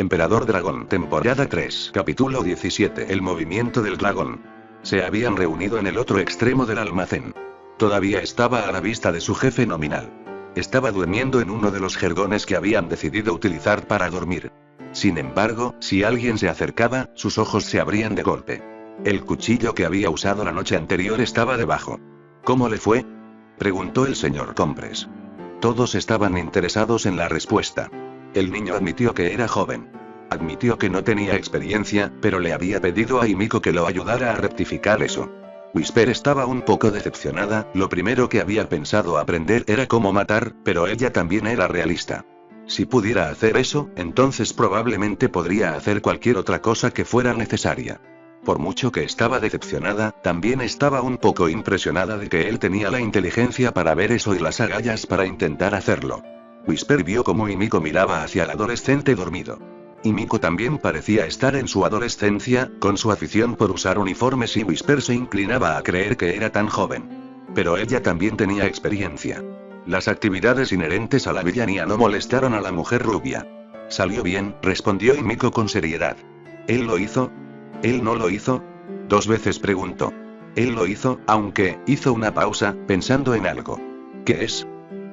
Emperador Dragón, temporada 3, capítulo 17. El movimiento del dragón. Se habían reunido en el otro extremo del almacén. Todavía estaba a la vista de su jefe nominal. Estaba durmiendo en uno de los jergones que habían decidido utilizar para dormir. Sin embargo, si alguien se acercaba, sus ojos se abrían de golpe. El cuchillo que había usado la noche anterior estaba debajo. ¿Cómo le fue?, preguntó el señor Compres. Todos estaban interesados en la respuesta. El niño admitió que era joven. Admitió que no tenía experiencia, pero le había pedido a Himiko que lo ayudara a rectificar eso. Whisper estaba un poco decepcionada, lo primero que había pensado aprender era cómo matar, pero ella también era realista. Si pudiera hacer eso, entonces probablemente podría hacer cualquier otra cosa que fuera necesaria. Por mucho que estaba decepcionada, también estaba un poco impresionada de que él tenía la inteligencia para ver eso y las agallas para intentar hacerlo. Whisper vio cómo Himiko miraba hacia el adolescente dormido. Himiko también parecía estar en su adolescencia, con su afición por usar uniformes, y Whisper se inclinaba a creer que era tan joven. Pero ella también tenía experiencia. Las actividades inherentes a la villanía no molestaron a la mujer rubia. Salió bien, respondió Himiko con seriedad. ¿Él lo hizo? ¿Él no lo hizo? 2 veces preguntó. Él lo hizo, aunque, hizo una pausa, pensando en algo. ¿Qué es?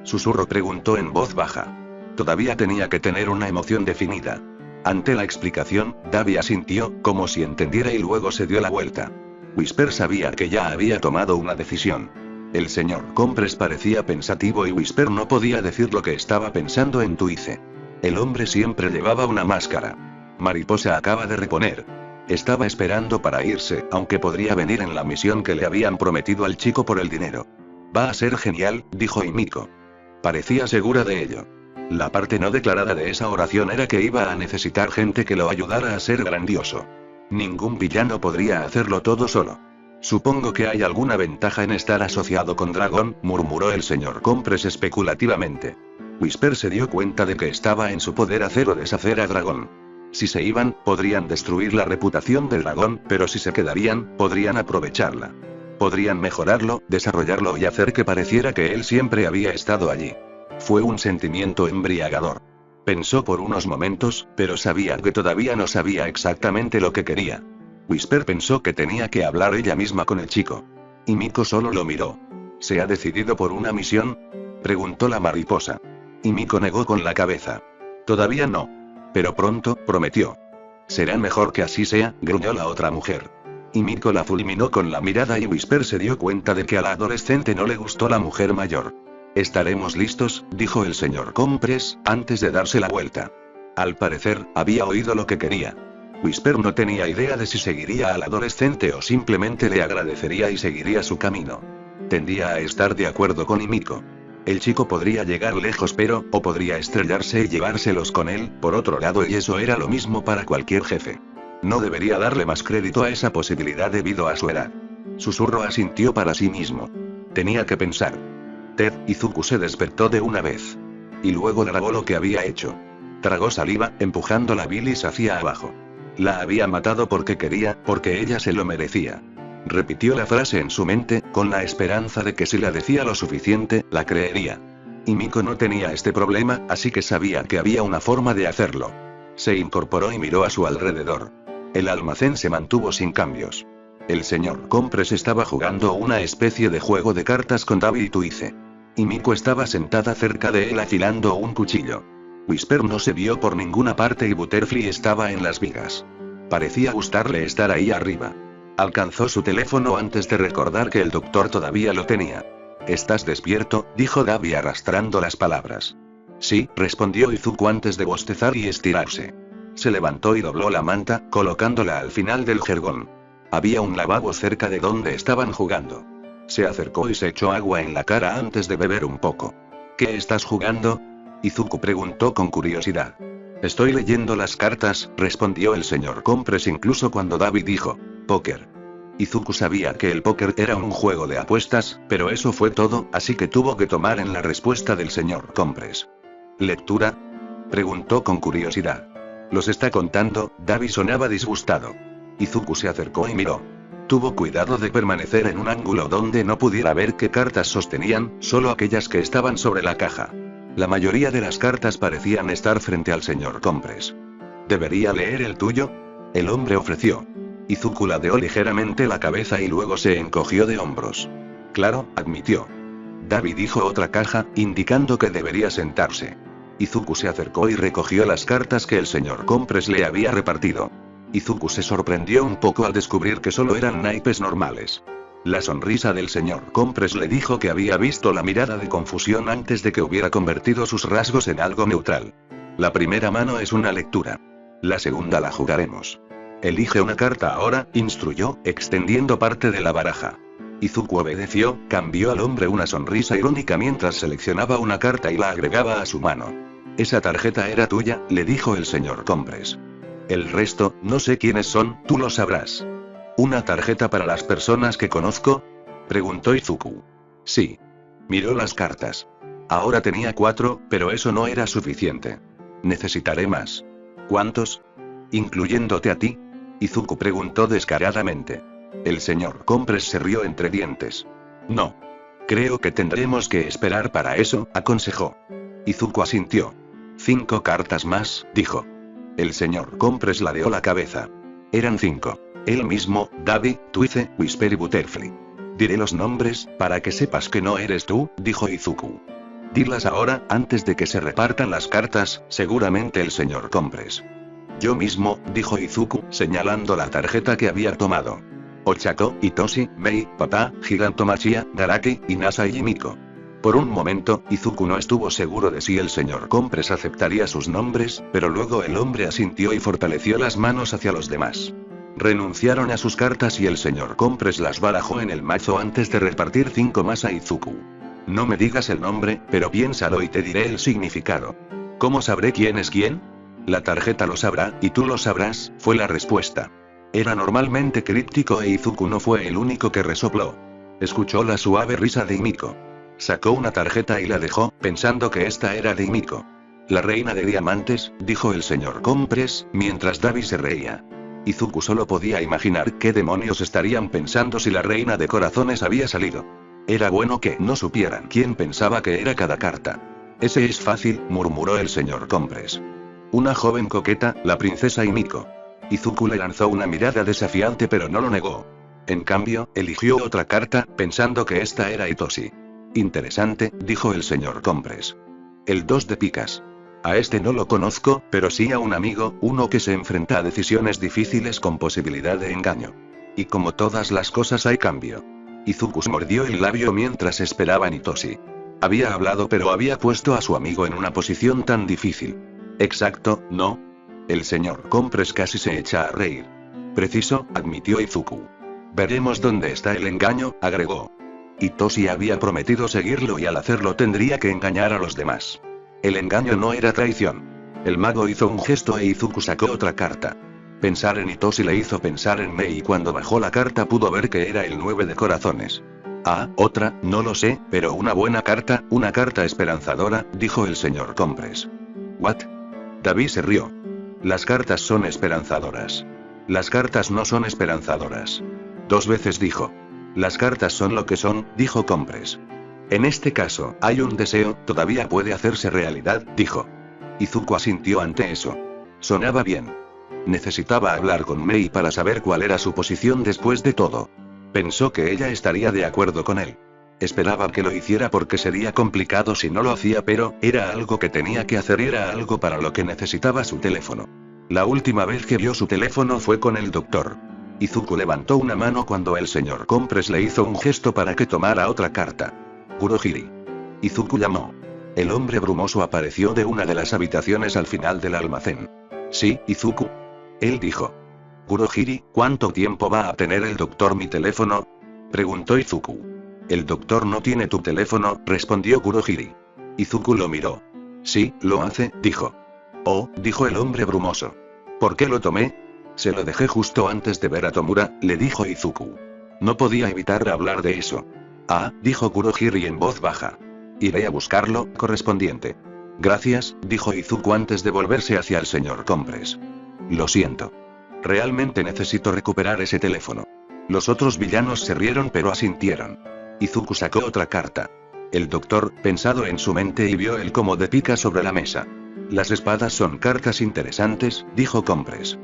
Susurro preguntó en voz baja. Todavía tenía que tener una emoción definida. Ante la explicación, Davi asintió, como si entendiera, y luego se dio la vuelta. Whisper sabía que ya había tomado una decisión. El señor Compres parecía pensativo y Whisper no podía decir lo que estaba pensando en Tuice. El hombre siempre llevaba una máscara. Mariposa acaba de reponer. Estaba esperando para irse, aunque podría venir en la misión que le habían prometido al chico por el dinero. Va a ser genial, dijo Himiko. Parecía segura de ello. La parte no declarada de esa oración era que iba a necesitar gente que lo ayudara a ser grandioso. Ningún villano podría hacerlo todo solo. Supongo que hay alguna ventaja en estar asociado con Dragón, murmuró el señor Compres especulativamente. Whisper se dio cuenta de que estaba en su poder hacer o deshacer a Dragón. Si se iban, podrían destruir la reputación del dragón, pero si se quedarían, podrían aprovecharla. Podrían mejorarlo, desarrollarlo y hacer que pareciera que él siempre había estado allí. Fue un sentimiento embriagador. Pensó por unos momentos, pero sabía que todavía no sabía exactamente lo que quería. Whisper pensó que tenía que hablar ella misma con el chico. Himiko solo lo miró. ¿Se ha decidido por una misión?, preguntó la mariposa. Himiko negó con la cabeza. Todavía no. Pero pronto, prometió. Será mejor que así sea, gruñó la otra mujer. Himiko la fulminó con la mirada y Whisper se dio cuenta de que a la adolescente no le gustó la mujer mayor. Estaremos listos, dijo el señor Compres, antes de darse la vuelta. Al parecer, había oído lo que quería. Whisper no tenía idea de si seguiría al adolescente o simplemente le agradecería y seguiría su camino. Tendía a estar de acuerdo con Himiko. El chico podría llegar lejos, pero, o podría estrellarse y llevárselos con él, por otro lado, y eso era lo mismo para cualquier jefe. No debería darle más crédito a esa posibilidad debido a su edad. Susurro asintió para sí mismo. Tenía que pensar. Ted Izuku se despertó de una vez. Y luego tragó lo que había hecho. Tragó saliva, empujando la bilis hacia abajo. La había matado porque quería, porque ella se lo merecía. Repitió la frase en su mente, con la esperanza de que si la decía lo suficiente, la creería. Himiko no tenía este problema, así que sabía que había una forma de hacerlo. Se incorporó y miró a su alrededor. El almacén se mantuvo sin cambios. El señor Compres estaba jugando una especie de juego de cartas con Davi y Tuice. Himiko estaba sentada cerca de él afilando un cuchillo. Whisper no se vio por ninguna parte y Butterfly estaba en las vigas. Parecía gustarle estar ahí arriba. Alcanzó su teléfono antes de recordar que el doctor todavía lo tenía. ¿Estás despierto?, dijo Davi arrastrando las palabras. Sí, respondió Izuku antes de bostezar y estirarse. Se levantó y dobló la manta, colocándola al final del jergón. Había un lavabo cerca de donde estaban jugando. Se acercó y se echó agua en la cara antes de beber un poco. ¿Qué estás jugando?, Izuku preguntó con curiosidad. Estoy leyendo las cartas, respondió el señor Compres incluso cuando Davi dijo, póker. Izuku sabía que el póker era un juego de apuestas, pero eso fue todo, así que tuvo que tomar en la respuesta del señor Compres. ¿Lectura?, preguntó con curiosidad. ¿Los está contando?, Davi sonaba disgustado. Izuku se acercó y miró. Tuvo cuidado de permanecer en un ángulo donde no pudiera ver qué cartas sostenían, solo aquellas que estaban sobre la caja. La mayoría de las cartas parecían estar frente al señor Compres. ¿Debería leer el tuyo? El hombre ofreció. Izuku ladeó ligeramente la cabeza y luego se encogió de hombros. Claro, admitió. Davi dijo otra caja, indicando que debería sentarse. Izuku se acercó y recogió las cartas que el señor Compres le había repartido. Izuku se sorprendió un poco al descubrir que solo eran naipes normales. La sonrisa del señor Compres le dijo que había visto la mirada de confusión antes de que hubiera convertido sus rasgos en algo neutral. La primera mano es una lectura. La segunda la jugaremos. Elige una carta ahora, instruyó, extendiendo parte de la baraja. Izuku obedeció, cambió al hombre una sonrisa irónica mientras seleccionaba una carta y la agregaba a su mano. Esa tarjeta era tuya, le dijo el señor Compres. El resto, no sé quiénes son, tú lo sabrás. ¿Una tarjeta para las personas que conozco? Preguntó Izuku. Sí. Miró las cartas. Ahora tenía 4, pero eso no era suficiente. Necesitaré más. ¿Cuántos? ¿Incluyéndote a ti? Izuku preguntó descaradamente. El señor Compres se rió entre dientes. No. Creo que tendremos que esperar para eso, aconsejó. Izuku asintió. 5 cartas más, dijo. El señor Compres ladeó la cabeza. Eran 5. Él mismo, Davi, Twice, Whisper y Butterfly. Diré los nombres, para que sepas que no eres tú, dijo Izuku. Dilas ahora, antes de que se repartan las cartas, seguramente el señor Compres. Yo mismo, dijo Izuku, señalando la tarjeta que había tomado. Ochako, Itoshi, Mei, Pata, Gigantomachia, Garaki, Inasa y Miko. Por un momento, Izuku no estuvo seguro de si el señor Compres aceptaría sus nombres, pero luego el hombre asintió y fortaleció las manos hacia los demás. Renunciaron a sus cartas y el señor Compres las barajó en el mazo antes de repartir 5 más a Izuku. No me digas el nombre, pero piénsalo y te diré el significado. ¿Cómo sabré quién es quién? La tarjeta lo sabrá, y tú lo sabrás, fue la respuesta. Era normalmente críptico e Izuku no fue el único que resopló. Escuchó la suave risa de Himiko. Sacó una tarjeta y la dejó, pensando que esta era de Himiko. La reina de diamantes, dijo el señor Compres, mientras Davi se reía. Izuku solo podía imaginar qué demonios estarían pensando si la reina de corazones había salido. Era bueno que no supieran quién pensaba que era cada carta. Ese es fácil, murmuró el señor Compres. Una joven coqueta, la princesa Himiko. Izuku le lanzó una mirada desafiante pero no lo negó. En cambio, eligió otra carta, pensando que esta era Itoshi. Interesante, dijo el señor Compres. El 2 de picas. A este no lo conozco, pero sí a un amigo, uno que se enfrenta a decisiones difíciles con posibilidad de engaño. Y como todas las cosas hay cambio. Izuku mordió el labio mientras esperaba a Itoshi. Había hablado pero había puesto a su amigo en una posición tan difícil. Exacto, ¿no? El señor Compres casi se echa a reír. Preciso, admitió Izuku. Veremos dónde está el engaño, agregó. Itoshi había prometido seguirlo y al hacerlo tendría que engañar a los demás. El engaño no era traición. El mago hizo un gesto e Izuku sacó otra carta. Pensar en Itoshi le hizo pensar en Mei y cuando bajó la carta pudo ver que era el 9 de corazones. Ah, otra, no lo sé, pero una buena carta, una carta esperanzadora, dijo el señor Compres. ¿What? Davi se rió. Las cartas son esperanzadoras. Las cartas no son esperanzadoras. 2 veces dijo. Las cartas son lo que son, dijo Compres. En este caso, hay un deseo, todavía puede hacerse realidad, dijo. Izuku asintió ante eso. Sonaba bien. Necesitaba hablar con Mei para saber cuál era su posición después de todo. Pensó que ella estaría de acuerdo con él. Esperaba que lo hiciera porque sería complicado si no lo hacía, pero era algo que tenía que hacer y era algo para lo que necesitaba su teléfono. La última vez que vio su teléfono fue con el doctor. Izuku levantó una mano cuando el señor Compres le hizo un gesto para que tomara otra carta. Kurohiri. Izuku llamó. El hombre brumoso apareció de una de las habitaciones al final del almacén. Sí, Izuku. Él dijo. Kurohiri, ¿cuánto tiempo va a tener el doctor mi teléfono? Preguntó Izuku. El doctor no tiene tu teléfono, respondió Kurohiri. Izuku lo miró. Sí, lo hace, dijo. Oh, dijo el hombre brumoso. ¿Por qué lo tomé? Se lo dejé justo antes de ver a Tomura, le dijo Izuku. No podía evitar hablar de eso. Ah, dijo Kurohiri en voz baja. Iré a buscarlo, correspondiente. Gracias, dijo Izuku antes de volverse hacia el señor Compres. Lo siento. Realmente necesito recuperar ese teléfono. Los otros villanos se rieron pero asintieron. Izuku sacó otra carta. El doctor, pensado en su mente y vio el como de pica sobre la mesa. Las espadas son cartas interesantes, dijo Compres.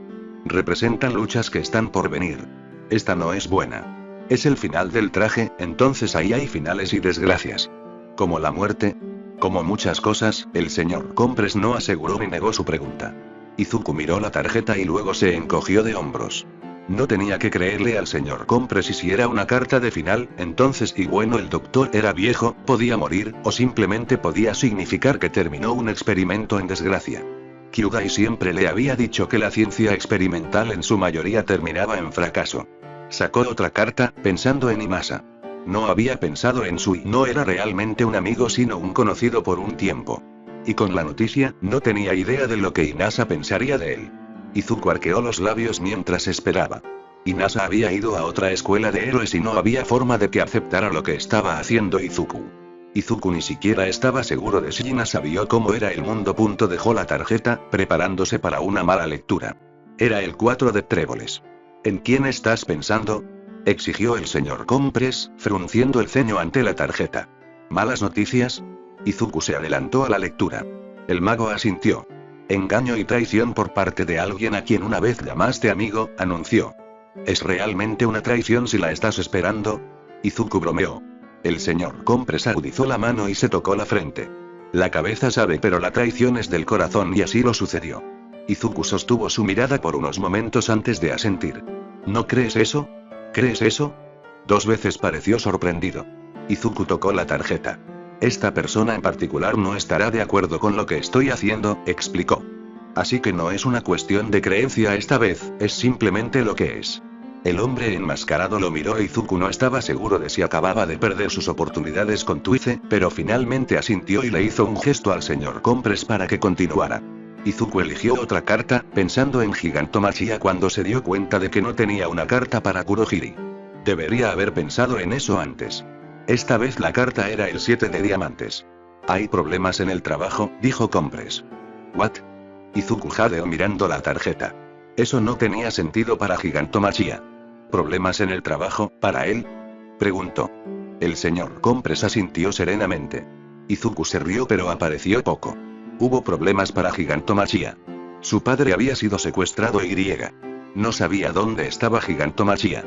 Representan luchas que están por venir. Esta no es buena. Es el final del traje, entonces ahí hay finales y desgracias. Como la muerte. Como muchas cosas, el señor Compres no aseguró ni negó su pregunta. Izuku miró la tarjeta y luego se encogió de hombros. No tenía que creerle al señor Compres, y si era una carta de final, entonces y bueno, el doctor era viejo, podía morir, o simplemente podía significar que terminó un experimento en desgracia. Kyugai siempre le había dicho que la ciencia experimental en su mayoría terminaba en fracaso. Sacó otra carta, pensando en Imasa. No había pensado en Sui, no era realmente un amigo sino un conocido por un tiempo. Y con la noticia, no tenía idea de lo que Inasa pensaría de él. Izuku arqueó los labios mientras esperaba. Inasa había ido a otra escuela de héroes y no había forma de que aceptara lo que estaba haciendo Izuku. Izuku ni siquiera estaba seguro de si Inasa vio cómo era el mundo. Dejó la tarjeta, preparándose para una mala lectura. Era el 4 de tréboles. ¿En quién estás pensando?, exigió el señor Compres, frunciendo el ceño ante la tarjeta. ¿Malas noticias? Izuku se adelantó a la lectura. El mago asintió. Engaño y traición por parte de alguien a quien una vez llamaste amigo, anunció. ¿Es realmente una traición si la estás esperando? Izuku bromeó. El señor Compres agudizó la mano y se tocó la frente. La cabeza sabe, pero la traición es del corazón, y así lo sucedió. Izuku sostuvo su mirada por unos momentos antes de asentir. ¿No crees eso? ¿Crees eso? 2 veces pareció sorprendido. Izuku tocó la tarjeta. Esta persona en particular no estará de acuerdo con lo que estoy haciendo, explicó. Así que no es una cuestión de creencia esta vez, es simplemente lo que es. El hombre enmascarado lo miró e Izuku no estaba seguro de si acababa de perder sus oportunidades con Tuice, pero finalmente asintió y le hizo un gesto al señor Compres para que continuara. Izuku eligió otra carta, pensando en Gigantomachia cuando se dio cuenta de que no tenía una carta para Kurohiri. Debería haber pensado en eso antes. Esta vez la carta era el 7 de diamantes. Hay problemas en el trabajo, dijo Compres. ¿What? Izuku jadeó mirando la tarjeta. Eso no tenía sentido para Gigantomachia. ¿Problemas en el trabajo, para él?, preguntó. El señor Compres asintió serenamente. Izuku se rió pero apareció poco. Hubo problemas para Gigantomachia. Su padre había sido secuestrado y no sabía dónde estaba Gigantomachia.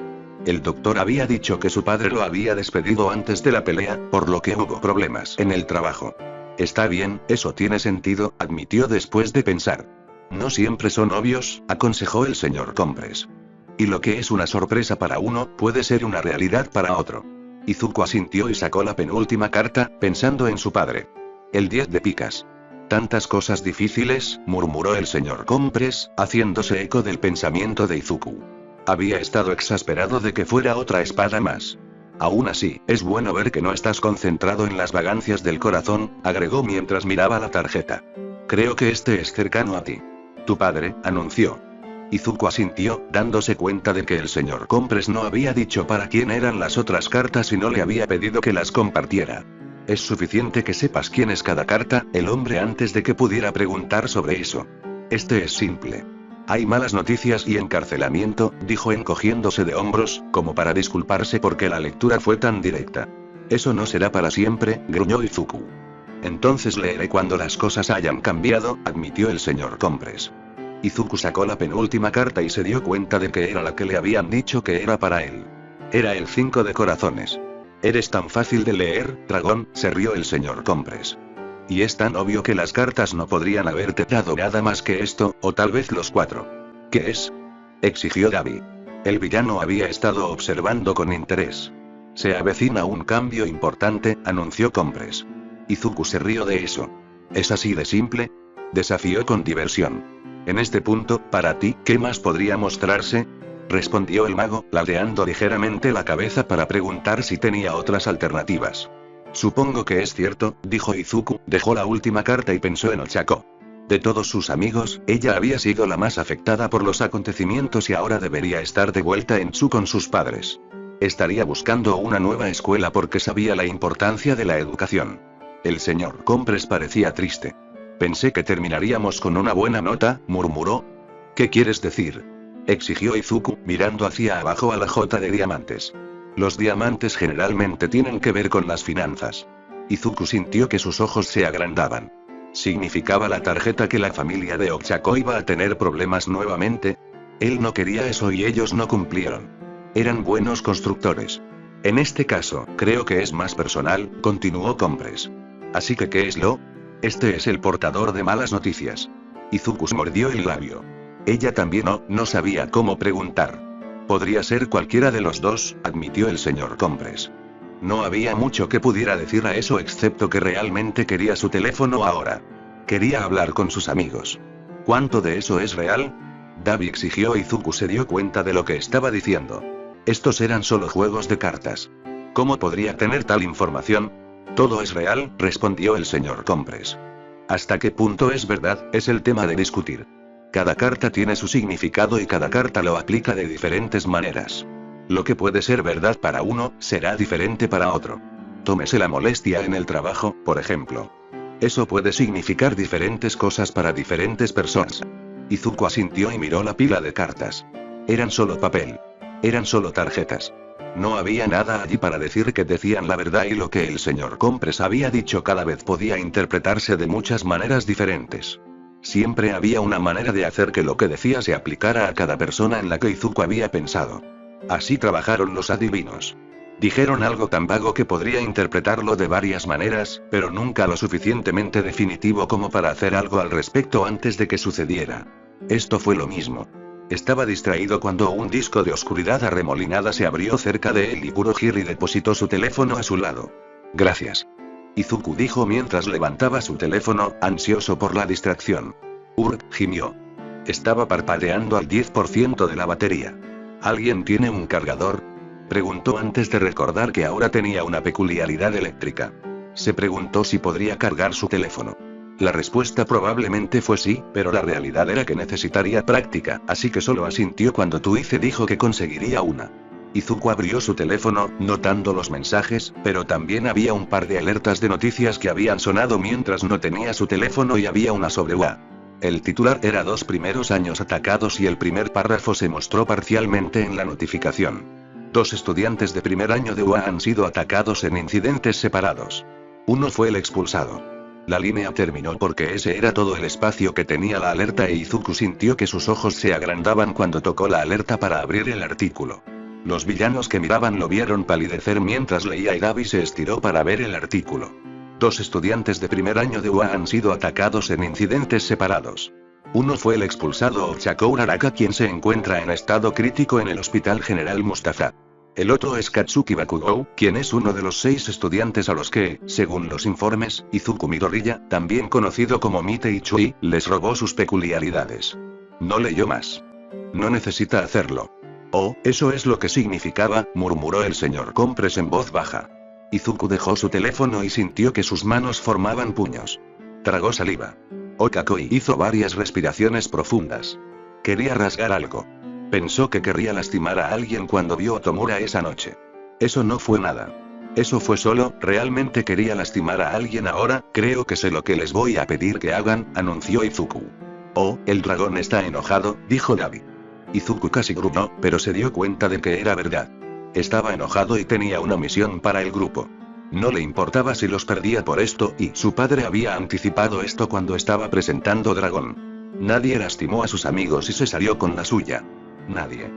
El doctor había dicho que su padre lo había despedido antes de la pelea, por lo que hubo problemas en el trabajo. Está bien, eso tiene sentido, admitió después de pensar. No siempre son obvios, aconsejó el señor Compres. Y lo que es una sorpresa para uno, puede ser una realidad para otro. Izuku asintió y sacó la penúltima carta, pensando en su padre. El 10 de picas. Tantas cosas difíciles, murmuró el señor Compres, haciéndose eco del pensamiento de Izuku. Había estado exasperado de que fuera otra espada más. Aún así, es bueno ver que no estás concentrado en las vagancias del corazón, agregó mientras miraba la tarjeta. Creo que este es cercano a ti. Tu padre, anunció. Izuku asintió, dándose cuenta de que el señor Compres no había dicho para quién eran las otras cartas y no le había pedido que las compartiera. Es suficiente que sepas quién es cada carta, el hombre antes de que pudiera preguntar sobre eso. Este es simple. Hay malas noticias y encarcelamiento, dijo encogiéndose de hombros, como para disculparse porque la lectura fue tan directa. Eso no será para siempre, gruñó Izuku. Entonces leeré cuando las cosas hayan cambiado, admitió el señor Compres. Izuku sacó la penúltima carta y se dio cuenta de que era la que le habían dicho que era para él. Era el 5 de corazones. Eres tan fácil de leer, dragón, se rió el señor Compres. Y es tan obvio que las cartas no podrían haberte dado nada más que esto, o tal vez los 4. ¿Qué es?, exigió Davi. El villano había estado observando con interés. Se avecina un cambio importante, anunció Compres. Izuku se rió de eso. ¿Es así de simple?, desafió con diversión. En este punto, para ti, ¿qué más podría mostrarse?, respondió el mago, ladeando ligeramente la cabeza para preguntar si tenía otras alternativas. Supongo que es cierto, dijo Izuku, dejó la última carta y pensó en Ochako. De todos sus amigos, ella había sido la más afectada por los acontecimientos y ahora debería estar de vuelta en Tsu con sus padres. Estaría buscando una nueva escuela porque sabía la importancia de la educación. El señor Compres parecía triste. Pensé que terminaríamos con una buena nota, murmuró. ¿Qué quieres decir?, exigió Izuku, mirando hacia abajo a la J de diamantes. Los diamantes generalmente tienen que ver con las finanzas. Izuku sintió que sus ojos se agrandaban. ¿Significaba la tarjeta que la familia de Ochako iba a tener problemas nuevamente? Él no quería eso y ellos no cumplieron. Eran buenos constructores. En este caso, creo que es más personal, continuó Compres. Así que ¿qué es lo? Este es el portador de malas noticias. Izuku mordió el labio. Ella también no sabía cómo preguntar. Podría ser cualquiera de los dos, admitió el señor Compres. No había mucho que pudiera decir a eso excepto que realmente quería su teléfono ahora. Quería hablar con sus amigos. ¿Cuánto de eso es real? Dabi exigió. Izuku se dio cuenta de lo que estaba diciendo. Estos eran solo juegos de cartas. ¿Cómo podría tener tal información? Todo es real, respondió el señor Compres. ¿Hasta qué punto es verdad? Es el tema de discutir. Cada carta tiene su significado y cada carta lo aplica de diferentes maneras. Lo que puede ser verdad para uno, será diferente para otro. Tómese la molestia en el trabajo, por ejemplo. Eso puede significar diferentes cosas para diferentes personas. Izuku asintió y miró la pila de cartas. Eran solo papel. Eran solo tarjetas. No había nada allí para decir que decían la verdad y lo que el señor Compres había dicho cada vez podía interpretarse de muchas maneras diferentes. Siempre había una manera de hacer que lo que decía se aplicara a cada persona en la que Izuku había pensado. Así trabajaron los adivinos. Dijeron algo tan vago que podría interpretarlo de varias maneras, pero nunca lo suficientemente definitivo como para hacer algo al respecto antes de que sucediera. Esto fue lo mismo. Estaba distraído cuando un disco de oscuridad arremolinada se abrió cerca de él y Kurohiri depositó su teléfono a su lado. Gracias. Izuku dijo mientras levantaba su teléfono, ansioso por la distracción. Gimió. Estaba parpadeando al 10% de la batería. ¿Alguien tiene un cargador? Preguntó antes de recordar que ahora tenía una peculiaridad eléctrica. Se preguntó si podría cargar su teléfono. La respuesta probablemente fue sí, pero la realidad era que necesitaría práctica, así que solo asintió cuando Tuice dijo que conseguiría una. Izuku abrió su teléfono, notando los mensajes, pero también había un par de alertas de noticias que habían sonado mientras no tenía su teléfono y había una sobre UA. El titular era 2 primeros años atacados y el primer párrafo se mostró parcialmente en la notificación. 2 estudiantes de primer año de UA han sido atacados en incidentes separados. Uno fue el expulsado. La línea terminó porque ese era todo el espacio que tenía la alerta e Izuku sintió que sus ojos se agrandaban cuando tocó la alerta para abrir el artículo. Los villanos que miraban lo vieron palidecer mientras leía y Dabi se estiró para ver el artículo. 2 estudiantes de primer año de UA han sido atacados en incidentes separados. Uno fue el expulsado Ochako Uraraka quien se encuentra en estado crítico en el Hospital General Mustafa. El otro es Katsuki Bakugou, quien es uno de los 6 estudiantes a los que, según los informes, Izuku Midoriya, también conocido como Mite Ichui, les robó sus peculiaridades. No leyó más. No necesita hacerlo. Oh, eso es lo que significaba, murmuró el señor Compres en voz baja. Izuku dejó su teléfono y sintió que sus manos formaban puños. Tragó saliva. Okakoi hizo varias respiraciones profundas. Quería rasgar algo. Pensó que querría lastimar a alguien cuando vio a Tomura esa noche. Eso no fue nada. Eso fue solo, realmente quería lastimar a alguien ahora, creo que sé lo que les voy a pedir que hagan, anunció Izuku. Oh, el dragón está enojado, dijo Dabi. Izuku casi gruñó, pero se dio cuenta de que era verdad. Estaba enojado y tenía una misión para el grupo. No le importaba si los perdía por esto, y su padre había anticipado esto cuando estaba presentando Dragón. Nadie lastimó a sus amigos y se salió con la suya. Nadie.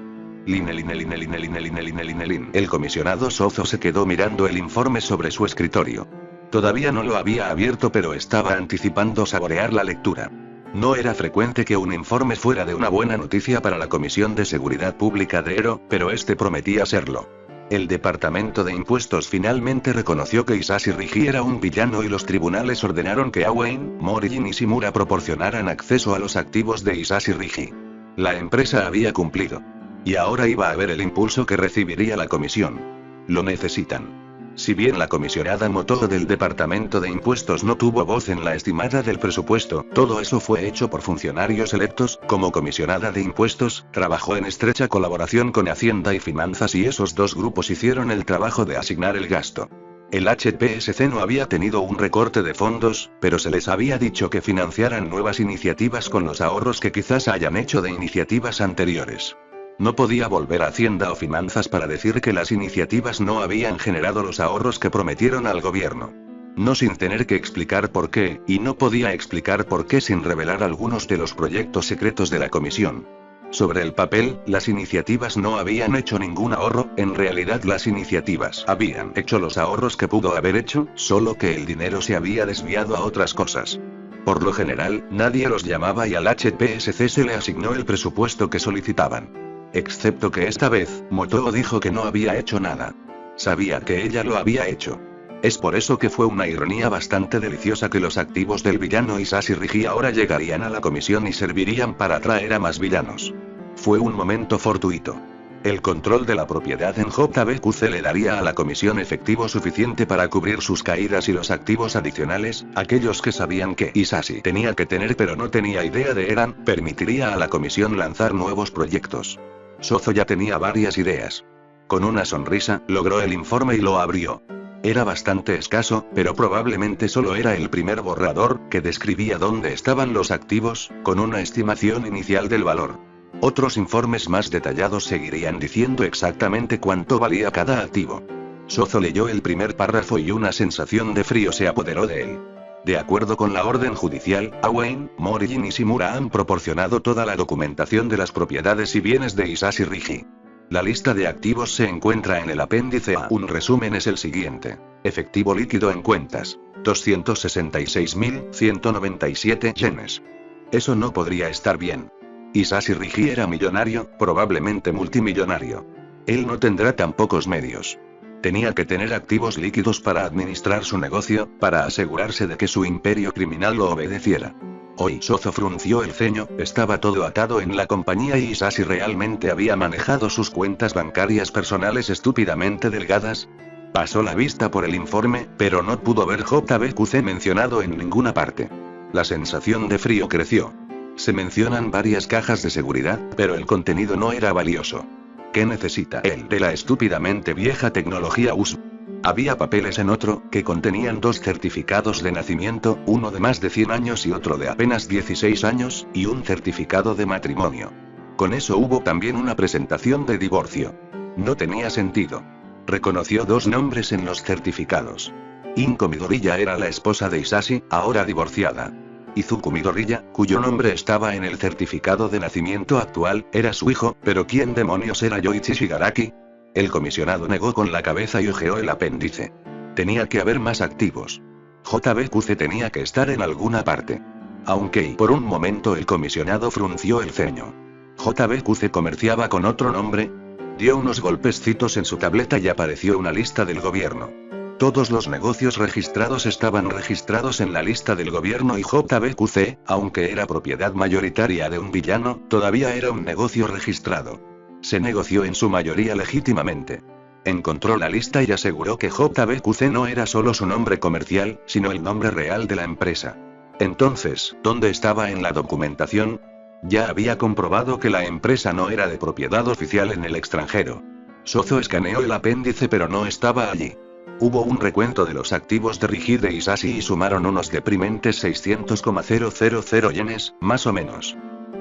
El comisionado Sozo se quedó mirando el informe sobre su escritorio. Todavía no lo había abierto pero estaba anticipando saborear la lectura. No era frecuente que un informe fuera de una buena noticia para la Comisión de Seguridad Pública de Ero, pero este prometía serlo. El Departamento de Impuestos finalmente reconoció que Hisashi Rigi era un villano y los tribunales ordenaron que Awain, Mori y Nishimura proporcionaran acceso a los activos de Hisashi Rigi. La empresa había cumplido. Y ahora iba a ver el impulso que recibiría la comisión. Lo necesitan. Si bien la comisionada Moto del Departamento de Impuestos no tuvo voz en la estimada del presupuesto, todo eso fue hecho por funcionarios electos. Como comisionada de impuestos, trabajó en estrecha colaboración con Hacienda y Finanzas y esos dos grupos hicieron el trabajo de asignar el gasto. El HPSC no había tenido un recorte de fondos, pero se les había dicho que financiaran nuevas iniciativas con los ahorros que quizás hayan hecho de iniciativas anteriores. No podía volver a Hacienda o Finanzas para decir que las iniciativas no habían generado los ahorros que prometieron al gobierno. No sin tener que explicar por qué, y no podía explicar por qué sin revelar algunos de los proyectos secretos de la comisión. Sobre el papel, las iniciativas no habían hecho ningún ahorro, en realidad las iniciativas habían hecho los ahorros que pudo haber hecho, solo que el dinero se había desviado a otras cosas. Por lo general, nadie los llamaba y al HPSC se le asignó el presupuesto que solicitaban. Excepto que esta vez, Motoo dijo que no había hecho nada. Sabía que ella lo había hecho. Es por eso que fue una ironía bastante deliciosa que los activos del villano Hisashi Rigi ahora llegarían a la comisión y servirían para atraer a más villanos. Fue un momento fortuito. El control de la propiedad en JBQC le daría a la comisión efectivo suficiente para cubrir sus caídas y los activos adicionales, aquellos que sabían que Hisashi tenía que tener pero no tenía idea de eran, permitiría a la comisión lanzar nuevos proyectos. Sozo ya tenía varias ideas. Con una sonrisa, logró el informe y lo abrió. Era bastante escaso, pero probablemente solo era el primer borrador, que describía dónde estaban los activos, con una estimación inicial del valor. Otros informes más detallados seguirían diciendo exactamente cuánto valía cada activo. Sozo leyó el primer párrafo y una sensación de frío se apoderó de él. De acuerdo con la orden judicial, Awain, Mori y Nishimura han proporcionado toda la documentación de las propiedades y bienes de Hisashi Rigi. La lista de activos se encuentra en el apéndice A. Un resumen es el siguiente. Efectivo líquido en cuentas. 266.197 yenes. Eso no podría estar bien. Hisashi Rigi era millonario, probablemente multimillonario. Él no tendrá tan pocos medios. Tenía que tener activos líquidos para administrar su negocio, para asegurarse de que su imperio criminal lo obedeciera. Hoy Sozo frunció el ceño, estaba todo atado en la compañía y Hisashi realmente había manejado sus cuentas bancarias personales estúpidamente delgadas. Pasó la vista por el informe, pero no pudo ver JBQC mencionado en ninguna parte. La sensación de frío creció. Se mencionan varias cajas de seguridad, pero el contenido no era valioso. ¿Qué necesita él de la estúpidamente vieja tecnología US? Había papeles en otro, que contenían 2 certificados de nacimiento, uno de más de 100 años y otro de apenas 16 años, y un certificado de matrimonio. Con eso hubo también una presentación de divorcio. No tenía sentido. Reconoció 2 nombres en los certificados. Inko Midoriya era la esposa de Hisashi, ahora divorciada. Izuku Midoriya, cuyo nombre estaba en el certificado de nacimiento actual, era su hijo, pero ¿quién demonios era Yoichi Shigaraki? El comisionado negó con la cabeza y hojeó el apéndice. Tenía que haber más activos. JBQC tenía que estar en alguna parte. Aunque por un momento el comisionado frunció el ceño. JBQC comerciaba con otro nombre. Dio unos golpecitos en su tableta y apareció una lista del gobierno. Todos los negocios registrados estaban registrados en la lista del gobierno y JBQC, aunque era propiedad mayoritaria de un villano, todavía era un negocio registrado. Se negoció en su mayoría legítimamente. Encontró la lista y aseguró que JBQC no era solo su nombre comercial, sino el nombre real de la empresa. Entonces, ¿dónde estaba en la documentación? Ya había comprobado que la empresa no era de propiedad oficial en el extranjero. Sozo escaneó el apéndice pero no estaba allí. Hubo un recuento de los activos de Rigi de Hisashi y sumaron unos deprimentes 600,000 yenes, más o menos.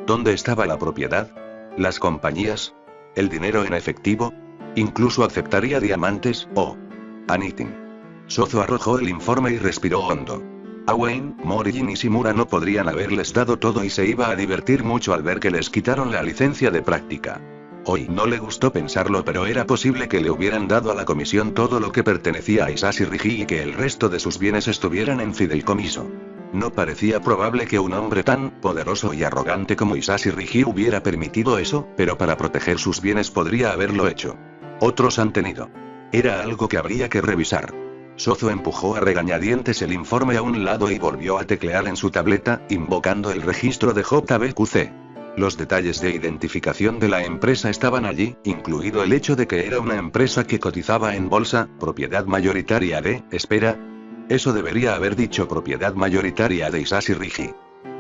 ¿Dónde estaba la propiedad? ¿Las compañías? ¿El dinero en efectivo? ¿Incluso aceptaría diamantes, o anything? Sozo arrojó el informe y respiró hondo. Awain, Mori y Nishimura no podrían haberles dado todo y se iba a divertir mucho al ver que les quitaron la licencia de práctica. Hoy no le gustó pensarlo, pero era posible que le hubieran dado a la comisión todo lo que pertenecía a Hisashi Rigi y que el resto de sus bienes estuvieran en fideicomiso. No parecía probable que un hombre tan poderoso y arrogante como Hisashi Rigi hubiera permitido eso, pero para proteger sus bienes podría haberlo hecho. Otros han tenido. Era algo que habría que revisar. Sozo empujó a regañadientes el informe a un lado y volvió a teclear en su tableta, invocando el registro de JBQC. Los detalles de identificación de la empresa estaban allí, incluido el hecho de que era una empresa que cotizaba en bolsa, propiedad mayoritaria de, espera. Eso debería haber dicho propiedad mayoritaria de Hisashi Rigi.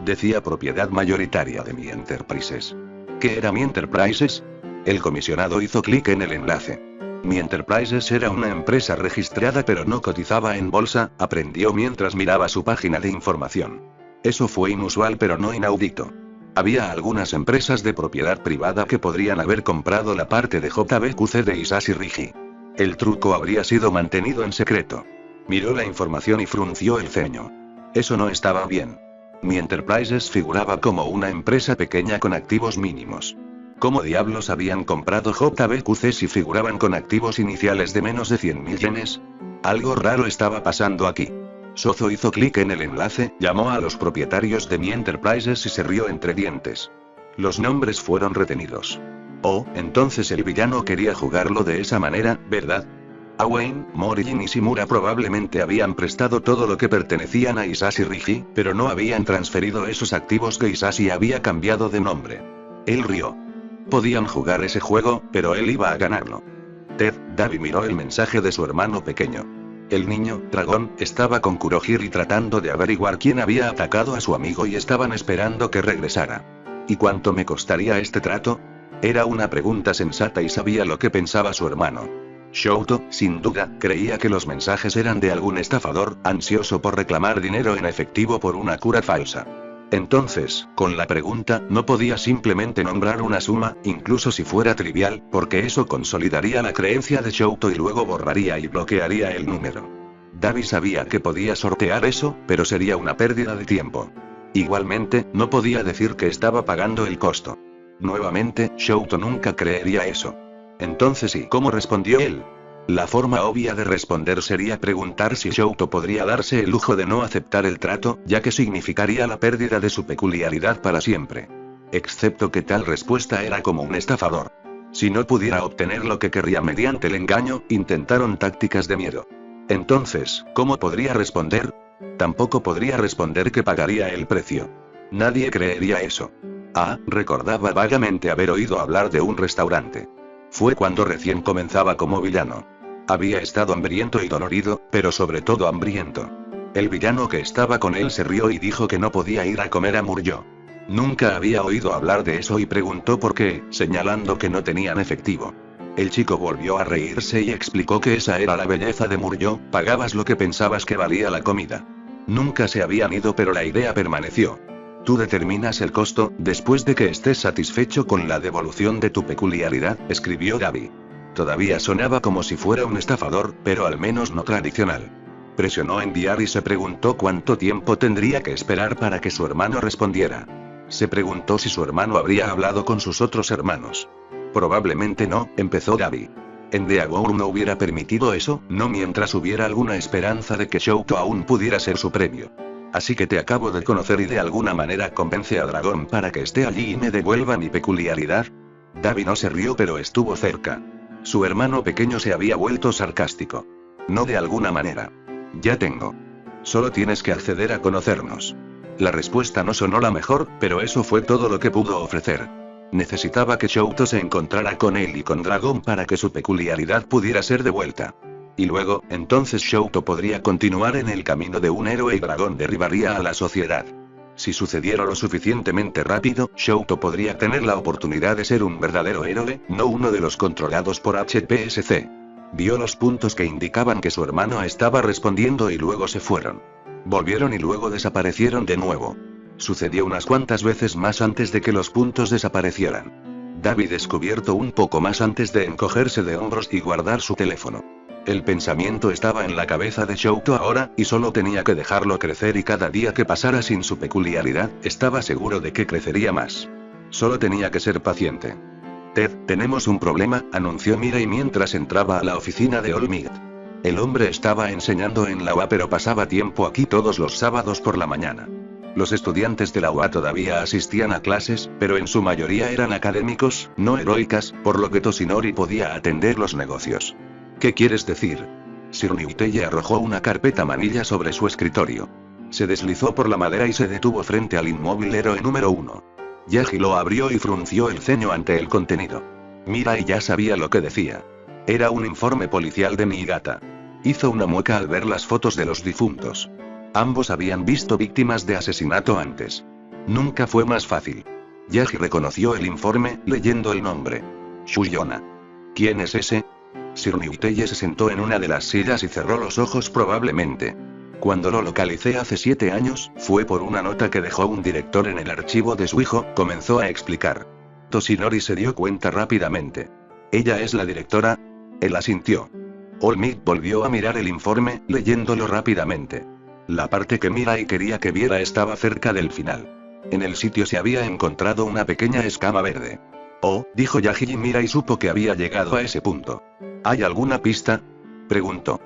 Decía propiedad mayoritaria de Mi Enterprises. ¿Qué era Mi Enterprises? El comisionado hizo clic en el enlace. Mi Enterprises era una empresa registrada pero no cotizaba en bolsa, aprendió mientras miraba su página de información. Eso fue inusual pero no inaudito. Había algunas empresas de propiedad privada que podrían haber comprado la parte de JBQC de Hisashi Rigi. El truco habría sido mantenido en secreto. Miró la información y frunció el ceño. Eso no estaba bien. Mi Enterprises figuraba como una empresa pequeña con activos mínimos. ¿Cómo diablos habían comprado JBQC si figuraban con activos iniciales de menos de 100.000 yenes? Algo raro estaba pasando aquí. Sozo hizo clic en el enlace, llamó a los propietarios de Mi Enterprises y se rió entre dientes. Los nombres fueron retenidos. Oh, entonces el villano quería jugarlo de esa manera, ¿verdad? Awain, Mori y Nishimura probablemente habían prestado todo lo que pertenecían a Isashi Rigi, pero no habían transferido esos activos que Isashi había cambiado de nombre. Él rió. Podían jugar ese juego, pero él iba a ganarlo. Dabi miró el mensaje de su hermano pequeño. El niño, dragón, estaba con Kurohiri tratando de averiguar quién había atacado a su amigo y estaban esperando que regresara. ¿Y cuánto me costaría este trato? Era una pregunta sensata y sabía lo que pensaba su hermano. Shouto, sin duda, creía que los mensajes eran de algún estafador, ansioso por reclamar dinero en efectivo por una cura falsa. Entonces, con la pregunta, no podía simplemente nombrar una suma, incluso si fuera trivial, porque eso consolidaría la creencia de Shouto y luego borraría y bloquearía el número. Dabi sabía que podía sortear eso, pero sería una pérdida de tiempo. Igualmente, no podía decir que estaba pagando el costo. Nuevamente, Shouto nunca creería eso. Entonces, ¿y cómo respondió él? La forma obvia de responder sería preguntar si Shouto podría darse el lujo de no aceptar el trato, ya que significaría la pérdida de su peculiaridad para siempre. Excepto que tal respuesta era como un estafador. Si no pudiera obtener lo que querría mediante el engaño, intentaron tácticas de miedo. Entonces, ¿cómo podría responder? Tampoco podría responder que pagaría el precio. Nadie creería eso. Recordaba vagamente haber oído hablar de un restaurante. Fue cuando recién comenzaba como villano. Había estado hambriento y dolorido, pero sobre todo hambriento. El villano que estaba con él se rió y dijo que no podía ir a comer a Muryo. Nunca había oído hablar de eso y preguntó por qué, señalando que no tenían efectivo. El chico volvió a reírse y explicó que esa era la belleza de Muryo, pagabas lo que pensabas que valía la comida. Nunca se habían ido, pero la idea permaneció. Tú determinas el costo, después de que estés satisfecho con la devolución de tu peculiaridad, escribió Dabi. Todavía sonaba como si fuera un estafador, pero al menos no tradicional. Presionó enviar y se preguntó cuánto tiempo tendría que esperar para que su hermano respondiera. Se preguntó si su hermano habría hablado con sus otros hermanos. Probablemente no, empezó Dabi. Endeavor no hubiera permitido eso, no mientras hubiera alguna esperanza de que Shouto aún pudiera ser su premio. Así que te acabo de conocer y de alguna manera convence a Dragón para que esté allí y me devuelva mi peculiaridad. Dabi no se rió, pero estuvo cerca. Su hermano pequeño se había vuelto sarcástico. No de alguna manera. Ya tengo. Solo tienes que acceder a conocernos. La respuesta no sonó la mejor, pero eso fue todo lo que pudo ofrecer. Necesitaba que Shouto se encontrara con él y con Dragón para que su peculiaridad pudiera ser devuelta. Y luego, entonces Shouto podría continuar en el camino de un héroe y Dragón derribaría a la sociedad. Si sucediera lo suficientemente rápido, Shouto podría tener la oportunidad de ser un verdadero héroe, no uno de los controlados por HPSC. Vio los puntos que indicaban que su hermano estaba respondiendo y luego se fueron. Volvieron y luego desaparecieron de nuevo. Sucedió unas cuantas veces más antes de que los puntos desaparecieran. Dabi descubierto un poco más antes de encogerse de hombros y guardar su teléfono. El pensamiento estaba en la cabeza de Shouto ahora, y solo tenía que dejarlo crecer y cada día que pasara sin su peculiaridad, estaba seguro de que crecería más. Solo tenía que ser paciente. Tenemos un problema, anunció Mirai mientras entraba a la oficina de Olmid. El hombre estaba enseñando en la UA pero pasaba tiempo aquí todos los sábados por la mañana. Los estudiantes de la UA todavía asistían a clases, pero en su mayoría eran académicos, no heroicas, por lo que Toshinori podía atender los negocios. ¿Qué quieres decir? Shironiuteye arrojó una carpeta manilla sobre su escritorio. Se deslizó por la madera y se detuvo frente al inmóvil héroe número 1. Yagi lo abrió y frunció el ceño ante el contenido. Mirai ya sabía lo que decía. Era un informe policial de Niigata. Hizo una mueca al ver las fotos de los difuntos. Ambos habían visto víctimas de asesinato antes. Nunca fue más fácil. Yagi reconoció el informe, leyendo el nombre. Shuyona. ¿Quién es ese? Shironiuteye se sentó en una de las sillas y cerró los ojos probablemente. Cuando lo localicé hace 7 años, fue por una nota que dejó un director en el archivo de su hijo, comenzó a explicar. Toshinori se dio cuenta rápidamente. ¿Ella es la directora? Él asintió. All Might volvió a mirar el informe, leyéndolo rápidamente. La parte que Mirai quería que viera estaba cerca del final. En el sitio se había encontrado una pequeña escama verde. Oh, dijo Yagi, y Mirai supo que había llegado a ese punto. ¿Hay alguna pista?, preguntó.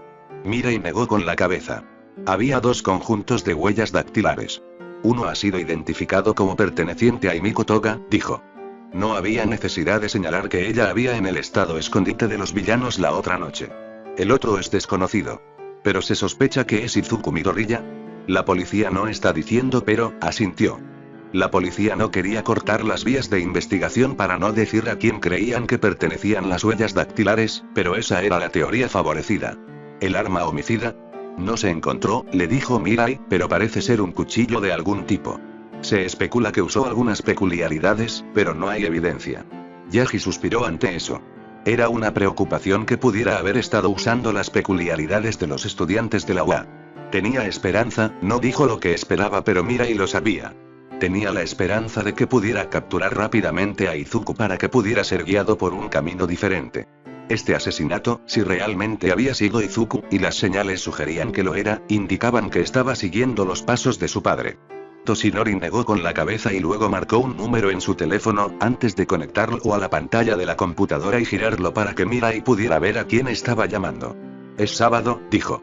Mirai negó con la cabeza. Había 2 conjuntos de huellas dactilares. Uno ha sido identificado como perteneciente a Himiko Toga, dijo. No había necesidad de señalar que ella había en el estado escondite de los villanos la otra noche. El otro es desconocido. Pero se sospecha que es Izuku Midoriya. La policía no está diciendo, pero asintió. La policía no quería cortar las vías de investigación para no decir a quién creían que pertenecían las huellas dactilares, pero esa era la teoría favorecida. ¿El arma homicida? No se encontró, le dijo Mirai, pero parece ser un cuchillo de algún tipo. Se especula que usó algunas peculiaridades, pero no hay evidencia. Yagi suspiró ante eso. Era una preocupación que pudiera haber estado usando las peculiaridades de los estudiantes de la UA. Tenía esperanza, no dijo lo que esperaba, pero Mirai lo sabía. Tenía la esperanza de que pudiera capturar rápidamente a Izuku para que pudiera ser guiado por un camino diferente. Este asesinato, si realmente había sido Izuku, y las señales sugerían que lo era, indicaban que estaba siguiendo los pasos de su padre. Toshinori negó con la cabeza y luego marcó un número en su teléfono, antes de conectarlo a la pantalla de la computadora y girarlo para que Mirai pudiera ver a quién estaba llamando. Es sábado, dijo.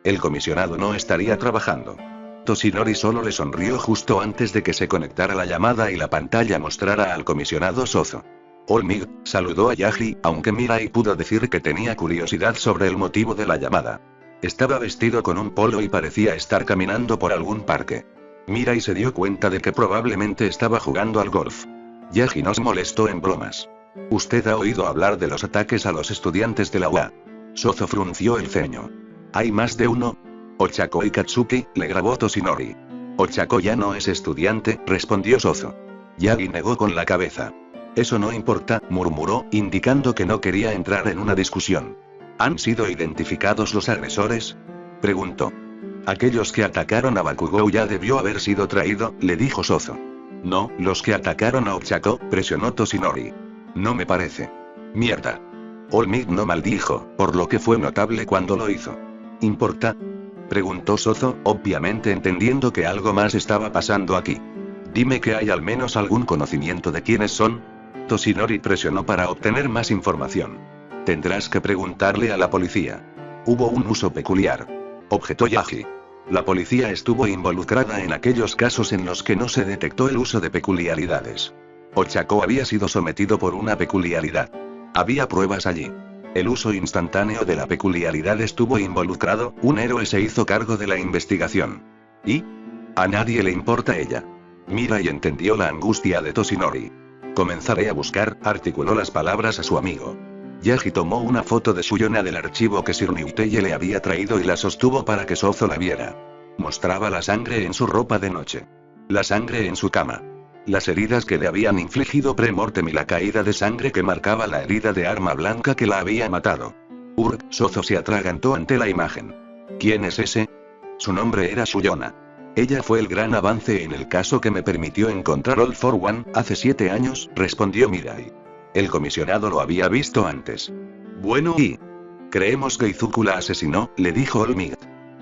El comisionado no estaría trabajando. Toshinori solo le sonrió justo antes de que se conectara la llamada y la pantalla mostrara al comisionado Sozo. All Might saludó a Yagi, aunque Mirai pudo decir que tenía curiosidad sobre el motivo de la llamada. Estaba vestido con un polo y parecía estar caminando por algún parque. Mirai se dio cuenta de que probablemente estaba jugando al golf. Yagi nos molestó en bromas. ¿Usted ha oído hablar de los ataques a los estudiantes de la UA? Sozo frunció el ceño. ¿Hay más de uno? Ochako y Katsuki, le grabó Toshinori. Ochako ya no es estudiante, respondió Sozo. Yagi negó con la cabeza. Eso no importa, murmuró, indicando que no quería entrar en una discusión. ¿Han sido identificados los agresores?, preguntó. Aquellos que atacaron a Bakugou ya debió haber sido traído, le dijo Sozo. No, los que atacaron a Ochako, presionó Toshinori. No me parece. Mierda. All Might no maldijo, por lo que fue notable cuando lo hizo. ¿Importa?, preguntó Sozo, obviamente entendiendo que algo más estaba pasando aquí. Dime que hay al menos algún conocimiento de quiénes son. Toshinori presionó para obtener más información. Tendrás que preguntarle a la policía. Hubo un uso peculiar, objetó Yagi. La policía estuvo involucrada en aquellos casos en los que no se detectó el uso de peculiaridades. Ochako había sido sometido por una peculiaridad. Había pruebas allí. El uso instantáneo de la peculiaridad estuvo involucrado, un héroe se hizo cargo de la investigación. ¿Y? A nadie le importa ella. Mirai entendió la angustia de Toshinori. Comenzaré a buscar, articuló las palabras a su amigo. Yagi tomó una foto de Suyona del archivo que Sir Ryuteye le había traído y la sostuvo para que Sozo la viera. Mostraba la sangre en su ropa de noche. La sangre en su cama. Las heridas que le habían infligido pre-mortem y la caída de sangre que marcaba la herida de arma blanca que la había matado. Sozo se atragantó ante la imagen. ¿Quién es ese? Su nombre era Suyona. Ella fue el gran avance en el caso que me permitió encontrar All for One, hace 7 años, respondió Mirai. El comisionado lo había visto antes. Bueno, y creemos que Izuku la asesinó, le dijo All Might.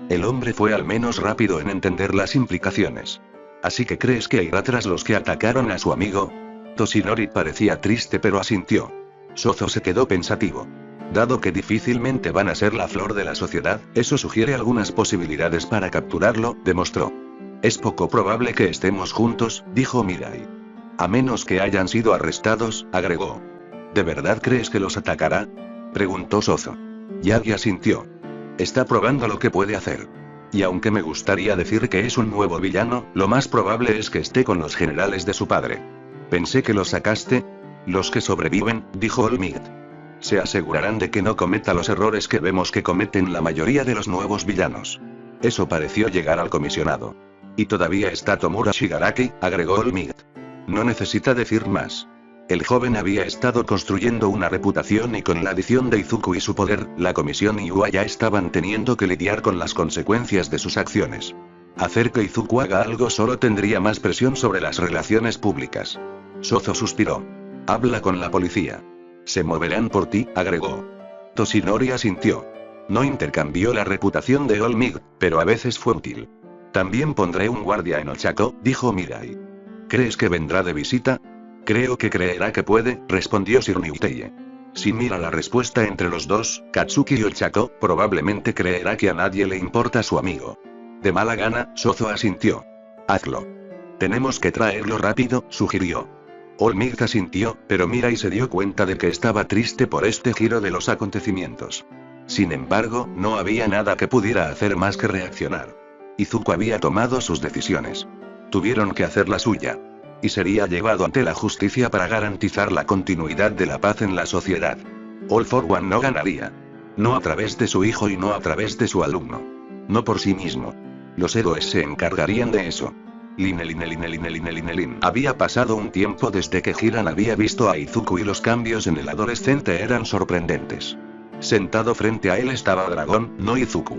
El hombre fue al menos rápido en entender las implicaciones. ¿Así que crees que irá tras los que atacaron a su amigo? Toshinori parecía triste pero asintió. Sozo se quedó pensativo. Dado que difícilmente van a ser la flor de la sociedad, eso sugiere algunas posibilidades para capturarlo, demostró. Es poco probable que estemos juntos, dijo Mirai. A menos que hayan sido arrestados, agregó. ¿De verdad crees que los atacará?, preguntó Sozo. Yagi asintió. Está probando lo que puede hacer. Y aunque me gustaría decir que es un nuevo villano, lo más probable es que esté con los generales de su padre. Pensé que los sacaste. Los que sobreviven, dijo All Might. Se asegurarán de que no cometa los errores que vemos que cometen la mayoría de los nuevos villanos. Eso pareció llegar al comisionado. Y todavía está Tomura Shigaraki, agregó All Might. No necesita decir más. El joven había estado construyendo una reputación y con la adición de Izuku y su poder, la comisión y UA ya estaban teniendo que lidiar con las consecuencias de sus acciones. Hacer que Izuku haga algo solo tendría más presión sobre las relaciones públicas. Sozo suspiró. Habla con la policía. Se moverán por ti, agregó. Toshinori asintió. No intercambió la reputación de Olmig, pero a veces fue útil. También pondré un guardia en Ochako, dijo Mirai. ¿Crees que vendrá de visita? Creo que creerá que puede, respondió Sir Niuteye. Si mira la respuesta entre los dos, Katsuki y Ochako, probablemente creerá que a nadie le importa su amigo. De mala gana, Sozo asintió. Hazlo. Tenemos que traerlo rápido, sugirió. Olmig asintió, pero Mirai se dio cuenta de que estaba triste por este giro de los acontecimientos. Sin embargo, no había nada que pudiera hacer más que reaccionar. Izuku había tomado sus decisiones. Tuvieron que hacer la suya. Y sería llevado ante la justicia para garantizar la continuidad de la paz en la sociedad. All for One no ganaría. No a través de su hijo y no a través de su alumno. No por sí mismo. Los héroes se encargarían de eso. Line. Había pasado un tiempo desde que Hiran había visto a Izuku y los cambios en el adolescente eran sorprendentes. Sentado frente a él estaba Dragón, no Izuku.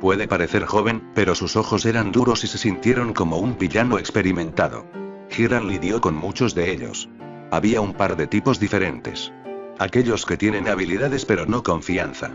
Puede parecer joven, pero sus ojos eran duros y se sintieron como un villano experimentado. Hiran lidió con muchos de ellos. Había un par de tipos diferentes. Aquellos que tienen habilidades pero no confianza.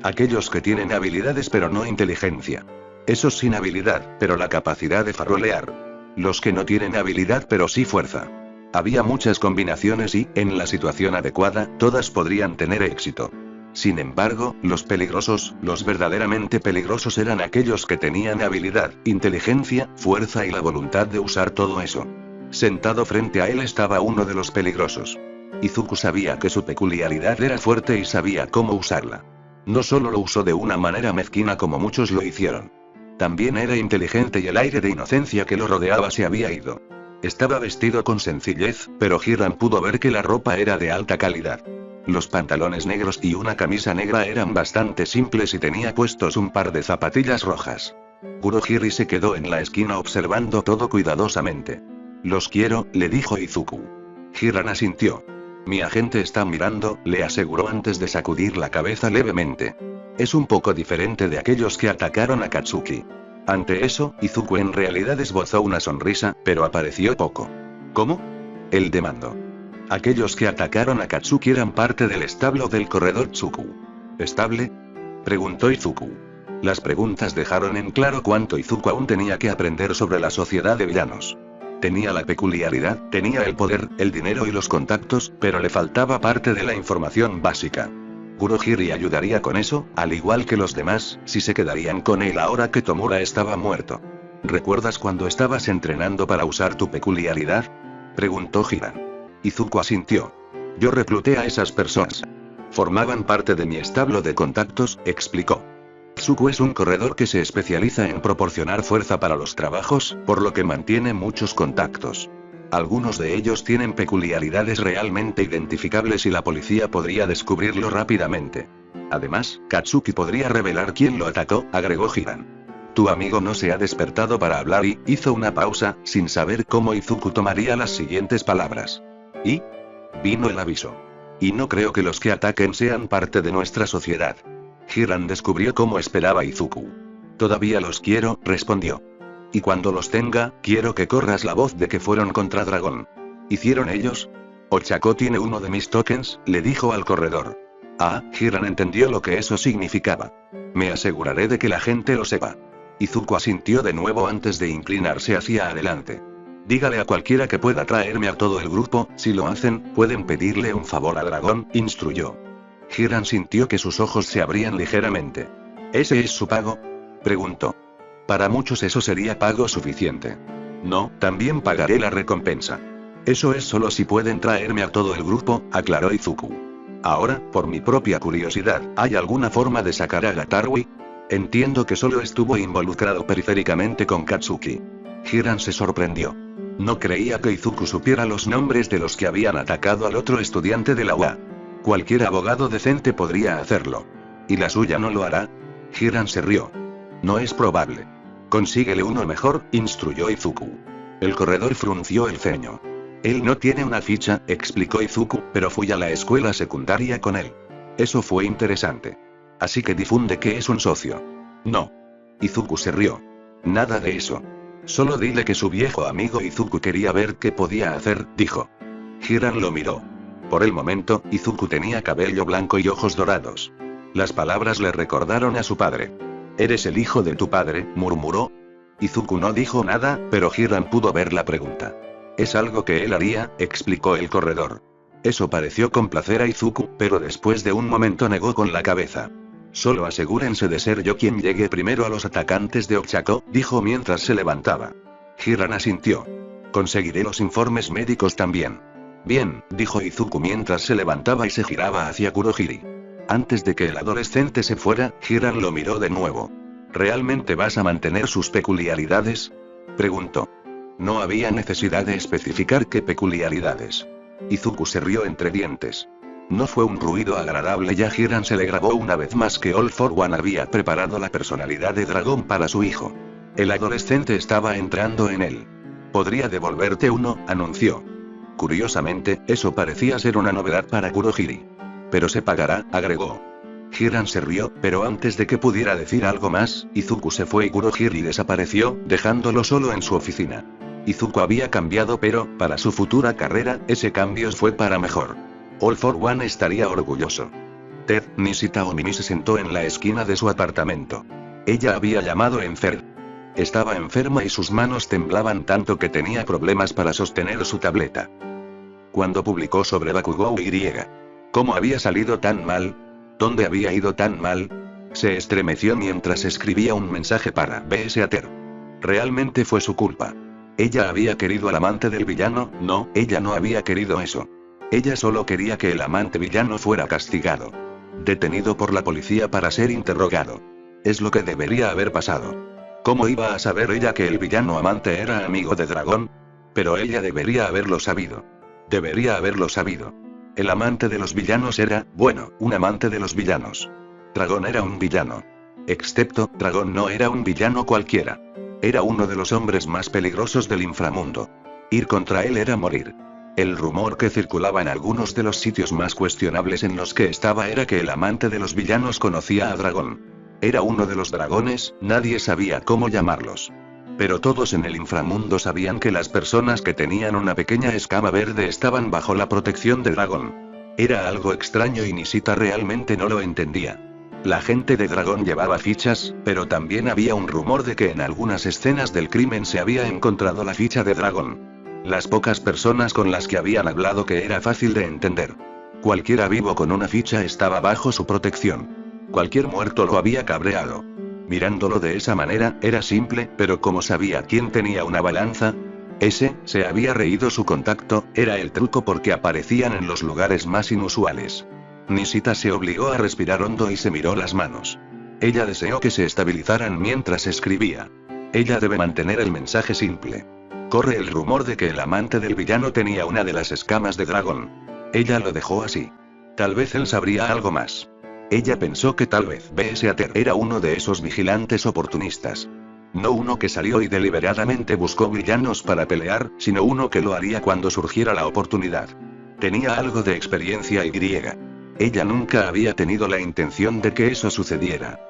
Aquellos que tienen habilidades pero no inteligencia. Esos sin habilidad, pero la capacidad de farolear. Los que no tienen habilidad pero sí fuerza. Había muchas combinaciones y, en la situación adecuada, todas podrían tener éxito. Sin embargo, los peligrosos, los verdaderamente peligrosos eran aquellos que tenían habilidad, inteligencia, fuerza y la voluntad de usar todo eso. Sentado frente a él estaba uno de los peligrosos. Izuku sabía que su peculiaridad era fuerte y sabía cómo usarla. No solo lo usó de una manera mezquina como muchos lo hicieron. También era inteligente y el aire de inocencia que lo rodeaba se había ido. Estaba vestido con sencillez, pero Hiran pudo ver que la ropa era de alta calidad. Los pantalones negros y una camisa negra eran bastante simples y tenía puestos un par de zapatillas rojas. Kurohiri se quedó en la esquina observando todo cuidadosamente. Los quiero, le dijo Izuku. Hiran asintió. Mi agente está mirando, le aseguró antes de sacudir la cabeza levemente. Es un poco diferente de aquellos que atacaron a Katsuki. Ante eso, Izuku en realidad esbozó una sonrisa, pero apareció poco. ¿Cómo? Él demandó. Aquellos que atacaron a Katsuki eran parte del establo del corredor Tsuku. ¿Estable? Preguntó Izuku. Las preguntas dejaron en claro cuánto Izuku aún tenía que aprender sobre la sociedad de villanos. Tenía la peculiaridad, tenía el poder, el dinero y los contactos, pero le faltaba parte de la información básica. Kurohiri ayudaría con eso, al igual que los demás, si se quedarían con él ahora que Tomura estaba muerto. ¿Recuerdas cuando estabas entrenando para usar tu peculiaridad? Preguntó Hiran. Izuku asintió. Yo recluté a esas personas. Formaban parte de mi establo de contactos, explicó. Tsuku es un corredor que se especializa en proporcionar fuerza para los trabajos, por lo que mantiene muchos contactos. Algunos de ellos tienen peculiaridades realmente identificables y la policía podría descubrirlo rápidamente. Además, Katsuki podría revelar quién lo atacó, agregó Hiran. Tu amigo no se ha despertado para hablar y, hizo una pausa, sin saber cómo Izuku tomaría las siguientes palabras. Y vino el aviso. Y no creo que los que ataquen sean parte de nuestra sociedad. Hiran descubrió cómo esperaba Izuku. Todavía los quiero, respondió. Y cuando los tenga, quiero que corras la voz de que fueron contra Dragón. ¿Hicieron ellos? Ochako tiene uno de mis tokens, le dijo al corredor. Ah, Hiran entendió lo que eso significaba. Me aseguraré de que la gente lo sepa. Izuku asintió de nuevo antes de inclinarse hacia adelante. Dígale a cualquiera que pueda traerme a todo el grupo, si lo hacen, pueden pedirle un favor a Dragón, instruyó. Hiran sintió que sus ojos se abrían ligeramente. ¿Ese es su pago? Preguntó. Para muchos eso sería pago suficiente. No, también pagaré la recompensa. Eso es solo si pueden traerme a todo el grupo, aclaró Izuku. Ahora, por mi propia curiosidad, ¿hay alguna forma de sacar a Gatarwi? Entiendo que solo estuvo involucrado periféricamente con Katsuki. Hiran se sorprendió. No creía que Izuku supiera los nombres de los que habían atacado al otro estudiante de la UA. Cualquier abogado decente podría hacerlo. ¿Y la suya no lo hará? Hiran se rió. No es probable. Consíguele uno mejor, instruyó Izuku. El corredor frunció el ceño. Él no tiene una ficha, explicó Izuku, pero fui a la escuela secundaria con él. Eso fue interesante. Así que difunde que es un socio. No. Izuku se rió. Nada de eso. Solo dile que su viejo amigo Izuku quería ver qué podía hacer, dijo. Hiran lo miró. Por el momento, Izuku tenía cabello blanco y ojos dorados. Las palabras le recordaron a su padre. «¿Eres el hijo de tu padre?», murmuró. Izuku no dijo nada, pero Hiran pudo ver la pregunta. «Es algo que él haría», explicó el corredor. Eso pareció complacer a Izuku, pero después de un momento negó con la cabeza. «Solo asegúrense de ser yo quien llegue primero a los atacantes de Ochako», dijo mientras se levantaba. Hiran asintió. «Conseguiré los informes médicos también». «Bien», dijo Izuku mientras se levantaba y se giraba hacia Kurohiri. Antes de que el adolescente se fuera, Hiran lo miró de nuevo. «¿Realmente vas a mantener sus peculiaridades?», preguntó. No había necesidad de especificar qué peculiaridades. Izuku se rió entre dientes. No fue un ruido agradable y a Hiran se le grabó una vez más que All for One había preparado la personalidad de dragón para su hijo. El adolescente estaba entrando en él. «Podría devolverte uno», anunció. Curiosamente, eso parecía ser una novedad para Kurohiri. «Pero se pagará», agregó. Hiran se rió, pero antes de que pudiera decir algo más, Izuku se fue y Kurohiri desapareció, dejándolo solo en su oficina. Izuku había cambiado, pero, para su futura carrera, ese cambio fue para mejor. All for One estaría orgulloso. Ted, Nishita Omimi se sentó en la esquina de su apartamento. Ella había llamado enferma. Estaba enferma y sus manos temblaban tanto que tenía problemas para sostener su tableta. Cuando publicó sobre Bakugou Y. ¿Cómo había salido tan mal? ¿Dónde había ido tan mal? Se estremeció mientras escribía un mensaje para B.S. Ater. Realmente fue su culpa. Ella había querido al amante del villano, no, ella no había querido eso. Ella solo quería que el amante villano fuera castigado. Detenido por la policía para ser interrogado. Es lo que debería haber pasado. ¿Cómo iba a saber ella que el villano amante era amigo de Dragón? Pero ella debería haberlo sabido. Debería haberlo sabido. El amante de los villanos era, bueno, un amante de los villanos. Dragón era un villano. Excepto, Dragón no era un villano cualquiera. Era uno de los hombres más peligrosos del inframundo. Ir contra él era morir. El rumor que circulaba en algunos de los sitios más cuestionables en los que estaba era que el amante de los villanos conocía a Dragón. Era uno de los dragones, nadie sabía cómo llamarlos. Pero todos en el inframundo sabían que las personas que tenían una pequeña escama verde estaban bajo la protección de Dragón. Era algo extraño y Nishita realmente no lo entendía. La gente de Dragón llevaba fichas, pero también había un rumor de que en algunas escenas del crimen se había encontrado la ficha de Dragón. Las pocas personas con las que habían hablado que era fácil de entender. Cualquiera vivo con una ficha estaba bajo su protección. Cualquier muerto lo había cabreado. Mirándolo de esa manera, era simple, pero como sabía quién tenía una balanza, se había reído su contacto, era el truco porque aparecían en los lugares más inusuales. Nishita se obligó a respirar hondo y se miró las manos. Ella deseó que se estabilizaran mientras escribía. Ella debe mantener el mensaje simple. Corre el rumor de que el amante del villano tenía una de las escamas de dragón. Ella lo dejó así. Tal vez él sabría algo más. Ella pensó que tal vez B.S. Ater era uno de esos vigilantes oportunistas. No uno que salió y deliberadamente buscó villanos para pelear, sino uno que lo haría cuando surgiera la oportunidad. Tenía algo de experiencia y griega. Ella nunca había tenido la intención de que eso sucediera.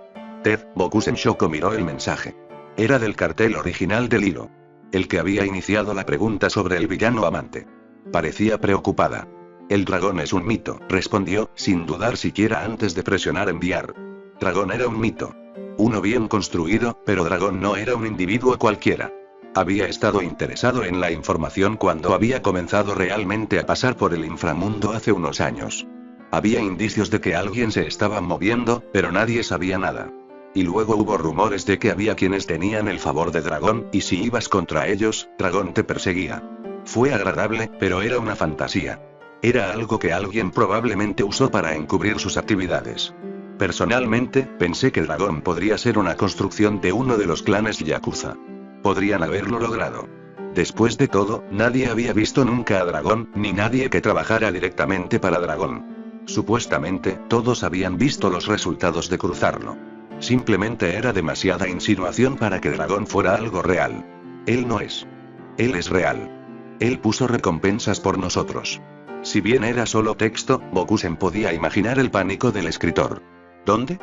Ted Bokusen Shoko miró el mensaje. Era del cartel original del hilo. El que había iniciado la pregunta sobre el villano amante. Parecía preocupada. El dragón es un mito, respondió, sin dudar siquiera antes de presionar enviar. Dragón era un mito. Uno bien construido, pero Dragón no era un individuo cualquiera. Había estado interesado en la información cuando había comenzado realmente a pasar por el inframundo hace unos años. Había indicios de que alguien se estaba moviendo, pero nadie sabía nada. Y luego hubo rumores de que había quienes tenían el favor de Dragón, y si ibas contra ellos, Dragón te perseguía. Fue agradable, pero era una fantasía. Era algo que alguien probablemente usó para encubrir sus actividades. Personalmente, pensé que Dragón podría ser una construcción de uno de los clanes Yakuza. Podrían haberlo logrado. Después de todo, nadie había visto nunca a Dragón, ni nadie que trabajara directamente para Dragón. Supuestamente, todos habían visto los resultados de cruzarlo. Simplemente era demasiada insinuación para que Dragón fuera algo real. Él no es. Él es real. Él puso recompensas por nosotros. Si bien era solo texto, Bokusen podía imaginar el pánico del escritor. ¿Dónde?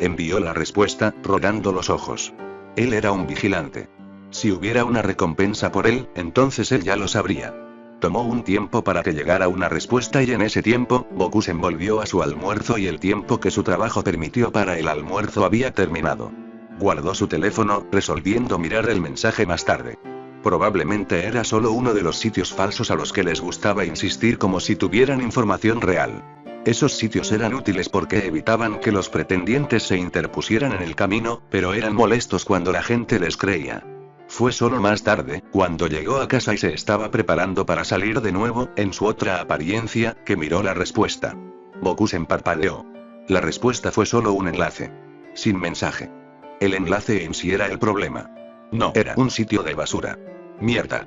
Envió la respuesta, rodando los ojos. Él era un vigilante. Si hubiera una recompensa por él, entonces él ya lo sabría. Tomó un tiempo para que llegara una respuesta y en ese tiempo, Bokusen volvió a su almuerzo y el tiempo que su trabajo permitió para el almuerzo había terminado. Guardó su teléfono, resolviendo mirar el mensaje más tarde. Probablemente era solo uno de los sitios falsos a los que les gustaba insistir como si tuvieran información real. Esos sitios eran útiles porque evitaban que los pretendientes se interpusieran en el camino, pero eran molestos cuando la gente les creía. Fue solo más tarde, cuando llegó a casa y se estaba preparando para salir de nuevo, en su otra apariencia, que miró la respuesta. Bokusen parpadeó. La respuesta fue solo un enlace. Sin mensaje. El enlace en sí era el problema. No era un sitio de basura. Mierda.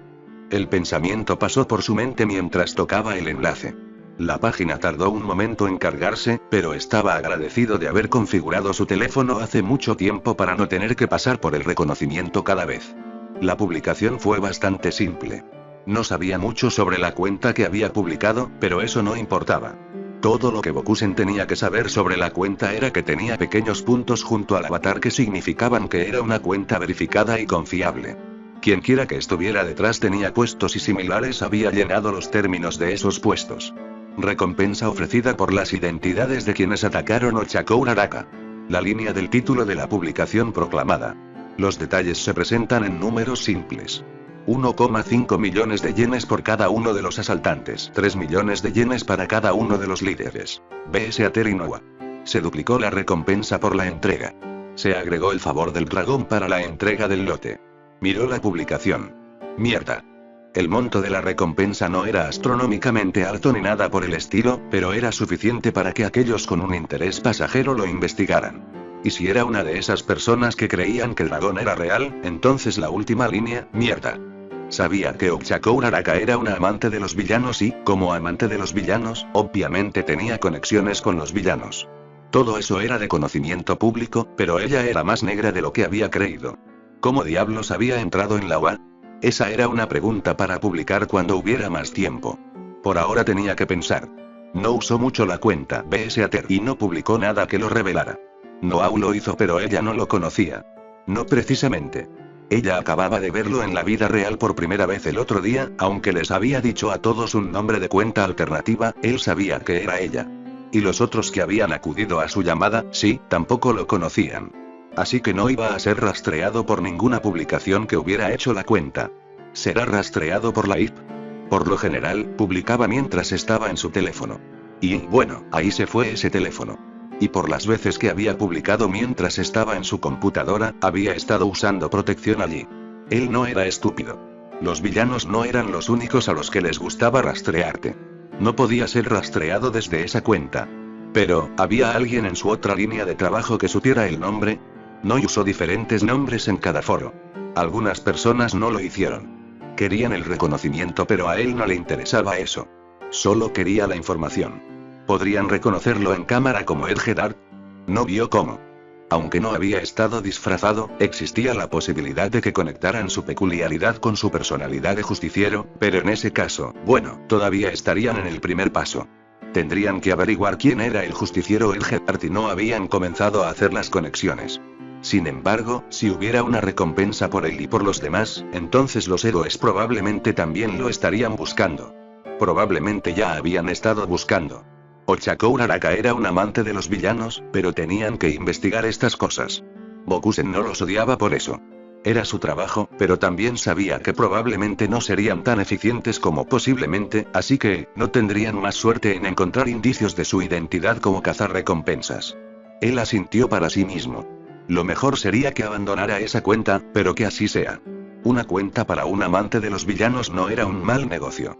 El pensamiento pasó por su mente mientras tocaba el enlace. La página tardó un momento en cargarse, pero estaba agradecido de haber configurado su teléfono hace mucho tiempo para no tener que pasar por el reconocimiento cada vez. La publicación fue bastante simple. No sabía mucho sobre la cuenta que había publicado, pero eso no importaba. Todo lo que Bokusen tenía que saber sobre la cuenta era que tenía pequeños puntos junto al avatar que significaban que era una cuenta verificada y confiable. Quienquiera que estuviera detrás tenía puestos y similares había llenado los términos de esos puestos. Recompensa ofrecida por las identidades de quienes atacaron Ochako Araka. La línea del título de la publicación proclamada. Los detalles se presentan en números simples. 1,5 millones de yenes por cada uno de los asaltantes. 3 millones de yenes para cada uno de los líderes. B.S. Aterinowa. Se duplicó la recompensa por la entrega. Se agregó el favor del dragón para la entrega del lote. Miró la publicación. Mierda. El monto de la recompensa no era astronómicamente alto ni nada por el estilo, pero era suficiente para que aquellos con un interés pasajero lo investigaran. Y si era una de esas personas que creían que el dragón era real, entonces la última línea, mierda. Sabía que Ochako Araka era una amante de los villanos y, como amante de los villanos, obviamente tenía conexiones con los villanos. Todo eso era de conocimiento público, pero ella era más negra de lo que había creído. ¿Cómo diablos había entrado en la UA? Esa era una pregunta para publicar cuando hubiera más tiempo. Por ahora tenía que pensar. No usó mucho la cuenta BSATER y no publicó nada que lo revelara. Noau lo hizo pero ella no lo conocía. No precisamente. Ella acababa de verlo en la vida real por primera vez el otro día, aunque les había dicho a todos un nombre de cuenta alternativa, él sabía que era ella. Y los otros que habían acudido a su llamada, sí, tampoco lo conocían. Así que no iba a ser rastreado por ninguna publicación que hubiera hecho la cuenta. ¿Será rastreado por la IP? Por lo general, publicaba mientras estaba en su teléfono. Y, bueno, ahí se fue ese teléfono. Y por las veces que había publicado mientras estaba en su computadora, había estado usando protección allí. Él no era estúpido. Los villanos no eran los únicos a los que les gustaba rastrearte. No podía ser rastreado desde esa cuenta. Pero, ¿había alguien en su otra línea de trabajo que supiera el nombre? No usó diferentes nombres en cada foro. Algunas personas no lo hicieron. Querían el reconocimiento pero a él no le interesaba eso. Solo quería la información. ¿Podrían reconocerlo en cámara como Edgedart? No vio cómo. Aunque no había estado disfrazado, existía la posibilidad de que conectaran su peculiaridad con su personalidad de justiciero, pero en ese caso, bueno, todavía estarían en el primer paso. Tendrían que averiguar quién era el justiciero Edgedart y no habían comenzado a hacer las conexiones. Sin embargo, si hubiera una recompensa por él y por los demás, entonces los héroes probablemente también lo estarían buscando. Probablemente ya habían estado buscando. Ochako Araka era un amante de los villanos, pero tenían que investigar estas cosas. Bokusen no los odiaba por eso. Era su trabajo, pero también sabía que probablemente no serían tan eficientes como posiblemente, así que, no tendrían más suerte en encontrar indicios de su identidad como cazar recompensas. Él asintió para sí mismo. Lo mejor sería que abandonara esa cuenta, pero que así sea. Una cuenta para un amante de los villanos no era un mal negocio.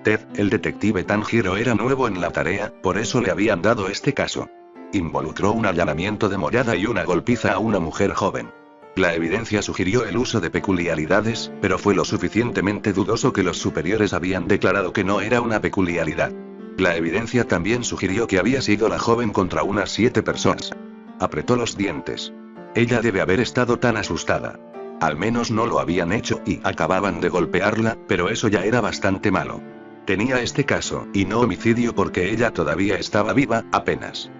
Ted, el detective Tanjiro era nuevo en la tarea, por eso le habían dado este caso. Involucró un allanamiento de morada y una golpiza a una mujer joven. La evidencia sugirió el uso de peculiaridades, pero fue lo suficientemente dudoso que los superiores habían declarado que no era una peculiaridad. La evidencia también sugirió que había sido la joven contra unas 7 personas. Apretó los dientes. Ella debe haber estado tan asustada. Al menos no lo habían hecho y acababan de golpearla, pero eso ya era bastante malo. Tenía este caso, y no homicidio porque ella todavía estaba viva, apenas.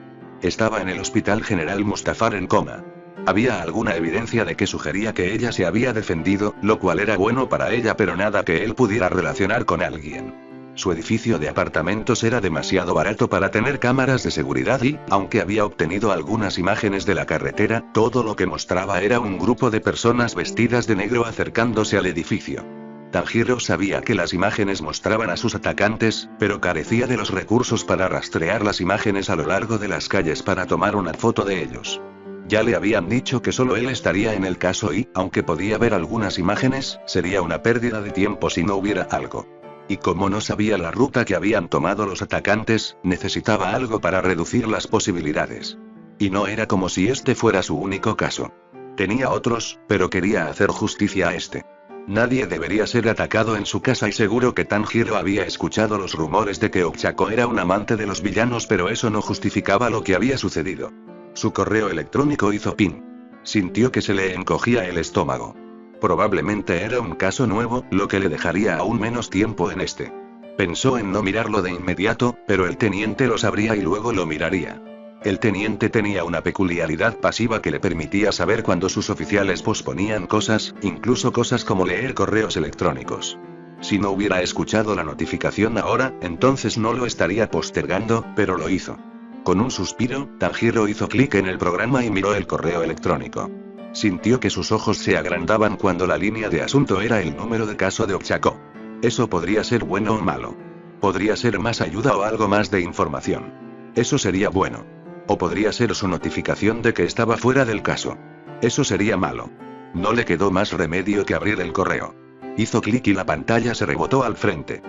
Estaba en el Hospital General Mustafar en coma. Había alguna evidencia de que sugería que ella se había defendido, lo cual era bueno para ella, pero nada que él pudiera relacionar con alguien. Su edificio de apartamentos era demasiado barato para tener cámaras de seguridad y, aunque había obtenido algunas imágenes de la carretera, todo lo que mostraba era un grupo de personas vestidas de negro acercándose al edificio. Tanjiro sabía que las imágenes mostraban a sus atacantes, pero carecía de los recursos para rastrear las imágenes a lo largo de las calles para tomar una foto de ellos. Ya le habían dicho que solo él estaría en el caso y, aunque podía ver algunas imágenes, sería una pérdida de tiempo si no hubiera algo. Y como no sabía la ruta que habían tomado los atacantes, necesitaba algo para reducir las posibilidades. Y no era como si este fuera su único caso. Tenía otros, pero quería hacer justicia a este. Nadie debería ser atacado en su casa y seguro que Tanjiro había escuchado los rumores de que Ochako era un amante de los villanos, pero eso no justificaba lo que había sucedido. Su correo electrónico hizo pin. Sintió que se le encogía el estómago. Probablemente era un caso nuevo, lo que le dejaría aún menos tiempo en este. Pensó en no mirarlo de inmediato, pero el teniente lo sabría y luego lo miraría. El teniente tenía una peculiaridad pasiva que le permitía saber cuando sus oficiales posponían cosas, incluso cosas como leer correos electrónicos. Si no hubiera escuchado la notificación ahora, entonces no lo estaría postergando, pero lo hizo. Con un suspiro, Tanjiro hizo clic en el programa y miró el correo electrónico. Sintió que sus ojos se agrandaban cuando la línea de asunto era el número de caso de Ochako. Eso podría ser bueno o malo. Podría ser más ayuda o algo más de información. Eso sería bueno. O podría ser su notificación de que estaba fuera del caso. Eso sería malo. No le quedó más remedio que abrir el correo. Hizo clic y la pantalla se rebotó al frente.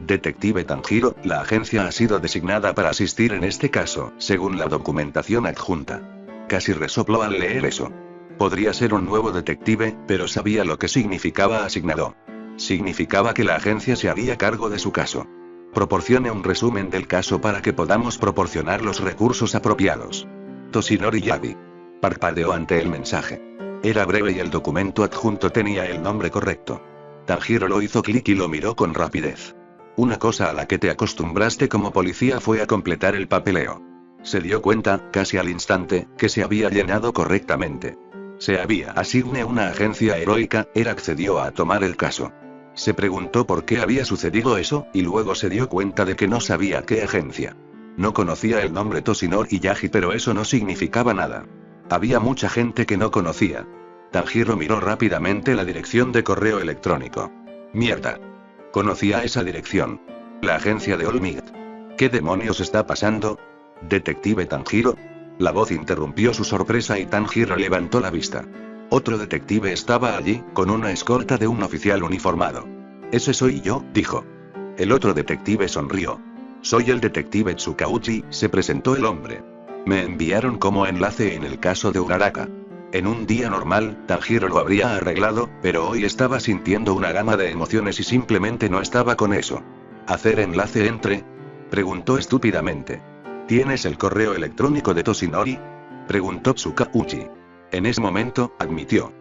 Detective Tanjiro, la agencia ha sido designada para asistir en este caso, según la documentación adjunta. Casi resopló al leer eso. Podría ser un nuevo detective, pero sabía lo que significaba asignado. Significaba que la agencia se haría cargo de su caso. Proporcione un resumen del caso para que podamos proporcionar los recursos apropiados. Toshinori Yabi. Parpadeó ante el mensaje. Era breve y el documento adjunto tenía el nombre correcto. Tanjiro lo hizo clic y lo miró con rapidez. Una cosa a la que te acostumbraste como policía fue a completar el papeleo. Se dio cuenta, casi al instante, que se había llenado correctamente. Se había asigne una agencia heroica, él accedió a tomar el caso. Se preguntó por qué había sucedido eso, y luego se dio cuenta de que no sabía qué agencia. No conocía el nombre Toshinori Yaji, pero eso no significaba nada. Había mucha gente que no conocía. Tanjiro miró rápidamente la dirección de correo electrónico. Mierda. Conocía esa dirección. La agencia de Olmigt. ¿Qué demonios está pasando? ¿Detective Tanjiro? La voz interrumpió su sorpresa y Tanjiro levantó la vista. Otro detective estaba allí, con una escolta de un oficial uniformado. Ese soy yo, dijo. El otro detective sonrió. Soy el detective Tsukauchi, se presentó el hombre. Me enviaron como enlace en el caso de Uraraka. En un día normal, Tanjiro lo habría arreglado, pero hoy estaba sintiendo una gama de emociones y simplemente no estaba con eso. ¿Hacer enlace entre? Preguntó estúpidamente. ¿Tienes el correo electrónico de Toshinori? Preguntó Tsukauchi. En ese momento, admitió.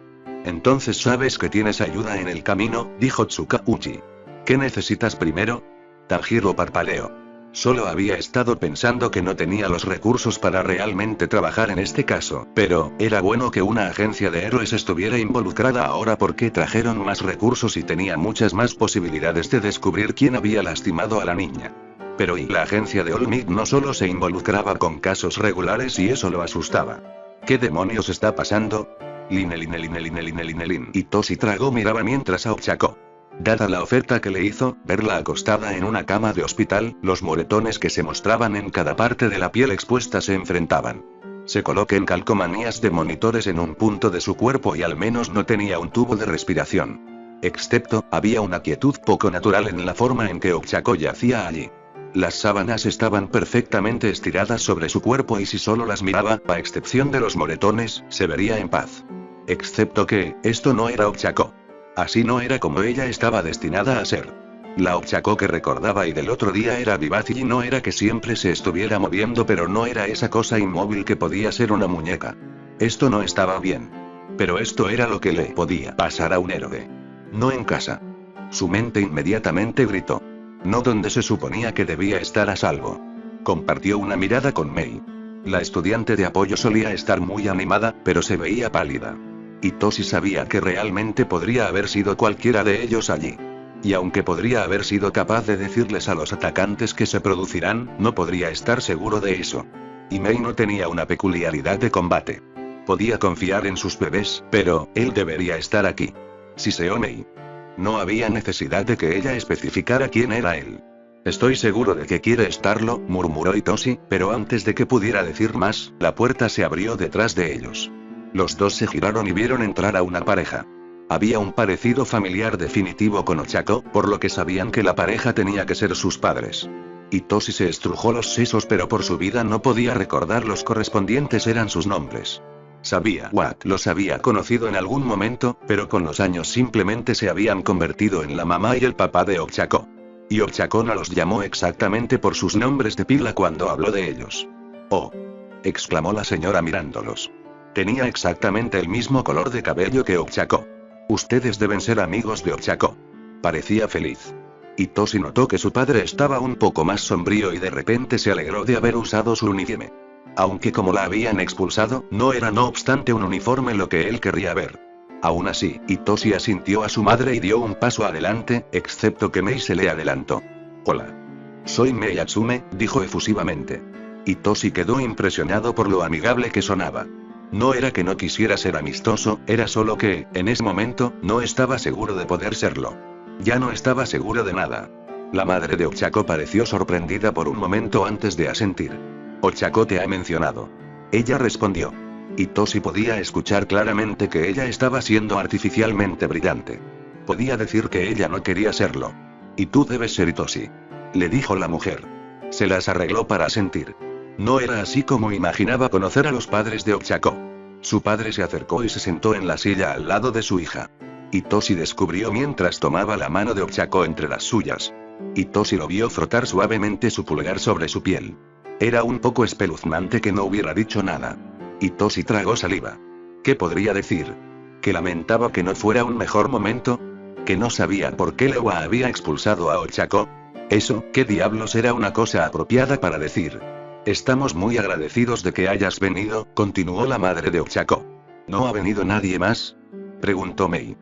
Entonces sabes que tienes ayuda en el camino, dijo Tsukauchi. ¿Qué necesitas primero? Tanjiro parpadeó. Solo había estado pensando que no tenía los recursos para realmente trabajar en este caso, pero, era bueno que una agencia de héroes estuviera involucrada ahora porque trajeron más recursos y tenía muchas más posibilidades de descubrir quién había lastimado a la niña. Pero y la agencia de Olmigt no solo se involucraba con casos regulares y eso lo asustaba. ¿Qué demonios está pasando? Linelin. Y Toshi Trago miraba mientras a Ochako. Dada la oferta que le hizo, verla acostada en una cama de hospital, los moretones que se mostraban en cada parte de la piel expuesta se enfrentaban. Se coloquen calcomanías de monitores en un punto de su cuerpo y al menos no tenía un tubo de respiración. Excepto, había una quietud poco natural en la forma en que Ochako yacía allí. Las sábanas estaban perfectamente estiradas sobre su cuerpo y si solo las miraba, a excepción de los moretones, se vería en paz. Excepto que, esto no era Ochako. Así no era como ella estaba destinada a ser. La Ochako que recordaba y del otro día era vivaz y no era que siempre se estuviera moviendo, pero no era esa cosa inmóvil que podía ser una muñeca. Esto no estaba bien. Pero esto era lo que le podía pasar a un héroe. No en casa. Su mente inmediatamente gritó. No donde se suponía que debía estar a salvo. Compartió una mirada con Mei. La estudiante de apoyo solía estar muy animada, pero se veía pálida. Hitoshi sabía que realmente podría haber sido cualquiera de ellos allí. Y aunque podría haber sido capaz de decirles a los atacantes que se producirán, no podría estar seguro de eso. Y Mei no tenía una peculiaridad de combate. Podía confiar en sus bebés, pero él debería estar aquí. Siseó Mei. No había necesidad de que ella especificara quién era él. Estoy seguro de que quiere estarlo, murmuró Hitoshi, pero antes de que pudiera decir más, la puerta se abrió detrás de ellos. Los dos se giraron y vieron entrar a una pareja. Había un parecido familiar definitivo con Ochako, por lo que sabían que la pareja tenía que ser sus padres. Hitoshi se estrujó los sesos, pero por su vida no podía recordar los correspondientes eran sus nombres. Sabía Watt los había conocido en algún momento, pero con los años simplemente se habían convertido en la mamá y el papá de Ochako. Y Ochako no los llamó exactamente por sus nombres de pila cuando habló de ellos. «Oh», exclamó la señora mirándolos. Tenía exactamente el mismo color de cabello que Ochako. Ustedes deben ser amigos de Ochako. Parecía feliz. Hitoshi notó que su padre estaba un poco más sombrío y de repente se alegró de haber usado su uniforme. Aunque como la habían expulsado, no era no obstante un uniforme lo que él querría ver. Aún así, Hitoshi asintió a su madre y dio un paso adelante, excepto que Mei se le adelantó. «Hola. Soy Mei Atsume», dijo efusivamente. Hitoshi quedó impresionado por lo amigable que sonaba. No era que no quisiera ser amistoso, era solo que, en ese momento, no estaba seguro de poder serlo. Ya no estaba seguro de nada. La madre de Ochako pareció sorprendida por un momento antes de asentir. «Ochako te ha mencionado». Ella respondió. Hitoshi podía escuchar claramente que ella estaba siendo artificialmente brillante. Podía decir que ella no quería serlo. «Y tú debes ser Hitoshi», le dijo la mujer. Se las arregló para asentir. No era así como imaginaba conocer a los padres de Ochako. Su padre se acercó y se sentó en la silla al lado de su hija. Hitoshi descubrió mientras tomaba la mano de Ochako entre las suyas. Hitoshi lo vio frotar suavemente su pulgar sobre su piel. Era un poco espeluznante que no hubiera dicho nada. Hitoshi tragó saliva. ¿Qué podría decir? ¿Que lamentaba que no fuera un mejor momento? ¿Que no sabía por qué Lewa había expulsado a Ochako? Eso, ¿qué diablos era una cosa apropiada para decir? «Estamos muy agradecidos de que hayas venido», continuó la madre de Ochako. «¿No ha venido nadie más?», preguntó Mei.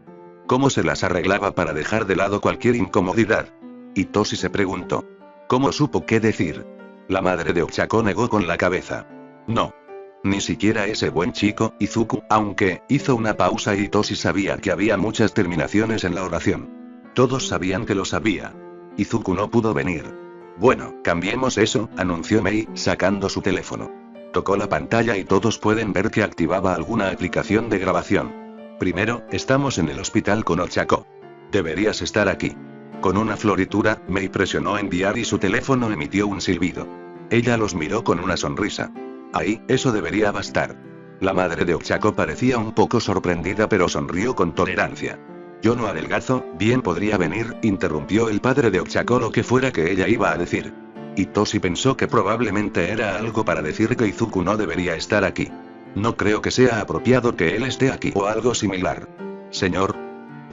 ¿Cómo se las arreglaba para dejar de lado cualquier incomodidad? Hitoshi se preguntó. ¿Cómo supo qué decir? La madre de Ochako negó con la cabeza. «No. Ni siquiera ese buen chico, Izuku», aunque, hizo una pausa y Hitoshi sabía que había muchas terminaciones en la oración. Todos sabían que lo sabía. Izuku no pudo venir. «Bueno, cambiemos eso», anunció Mei, sacando su teléfono. Tocó la pantalla y todos pueden ver que activaba alguna aplicación de grabación. «Primero, estamos en el hospital con Ochako. Deberías estar aquí». Con una floritura, Mei presionó enviar y su teléfono emitió un silbido. Ella los miró con una sonrisa. «Ahí, eso debería bastar». La madre de Ochako parecía un poco sorprendida pero sonrió con tolerancia. «Yo no adelgazo, bien podría venir», interrumpió el padre de Ochako lo que fuera que ella iba a decir. Hitoshi pensó que probablemente era algo para decir que Izuku no debería estar aquí. «No creo que sea apropiado que él esté aquí» o algo similar. «Señor»,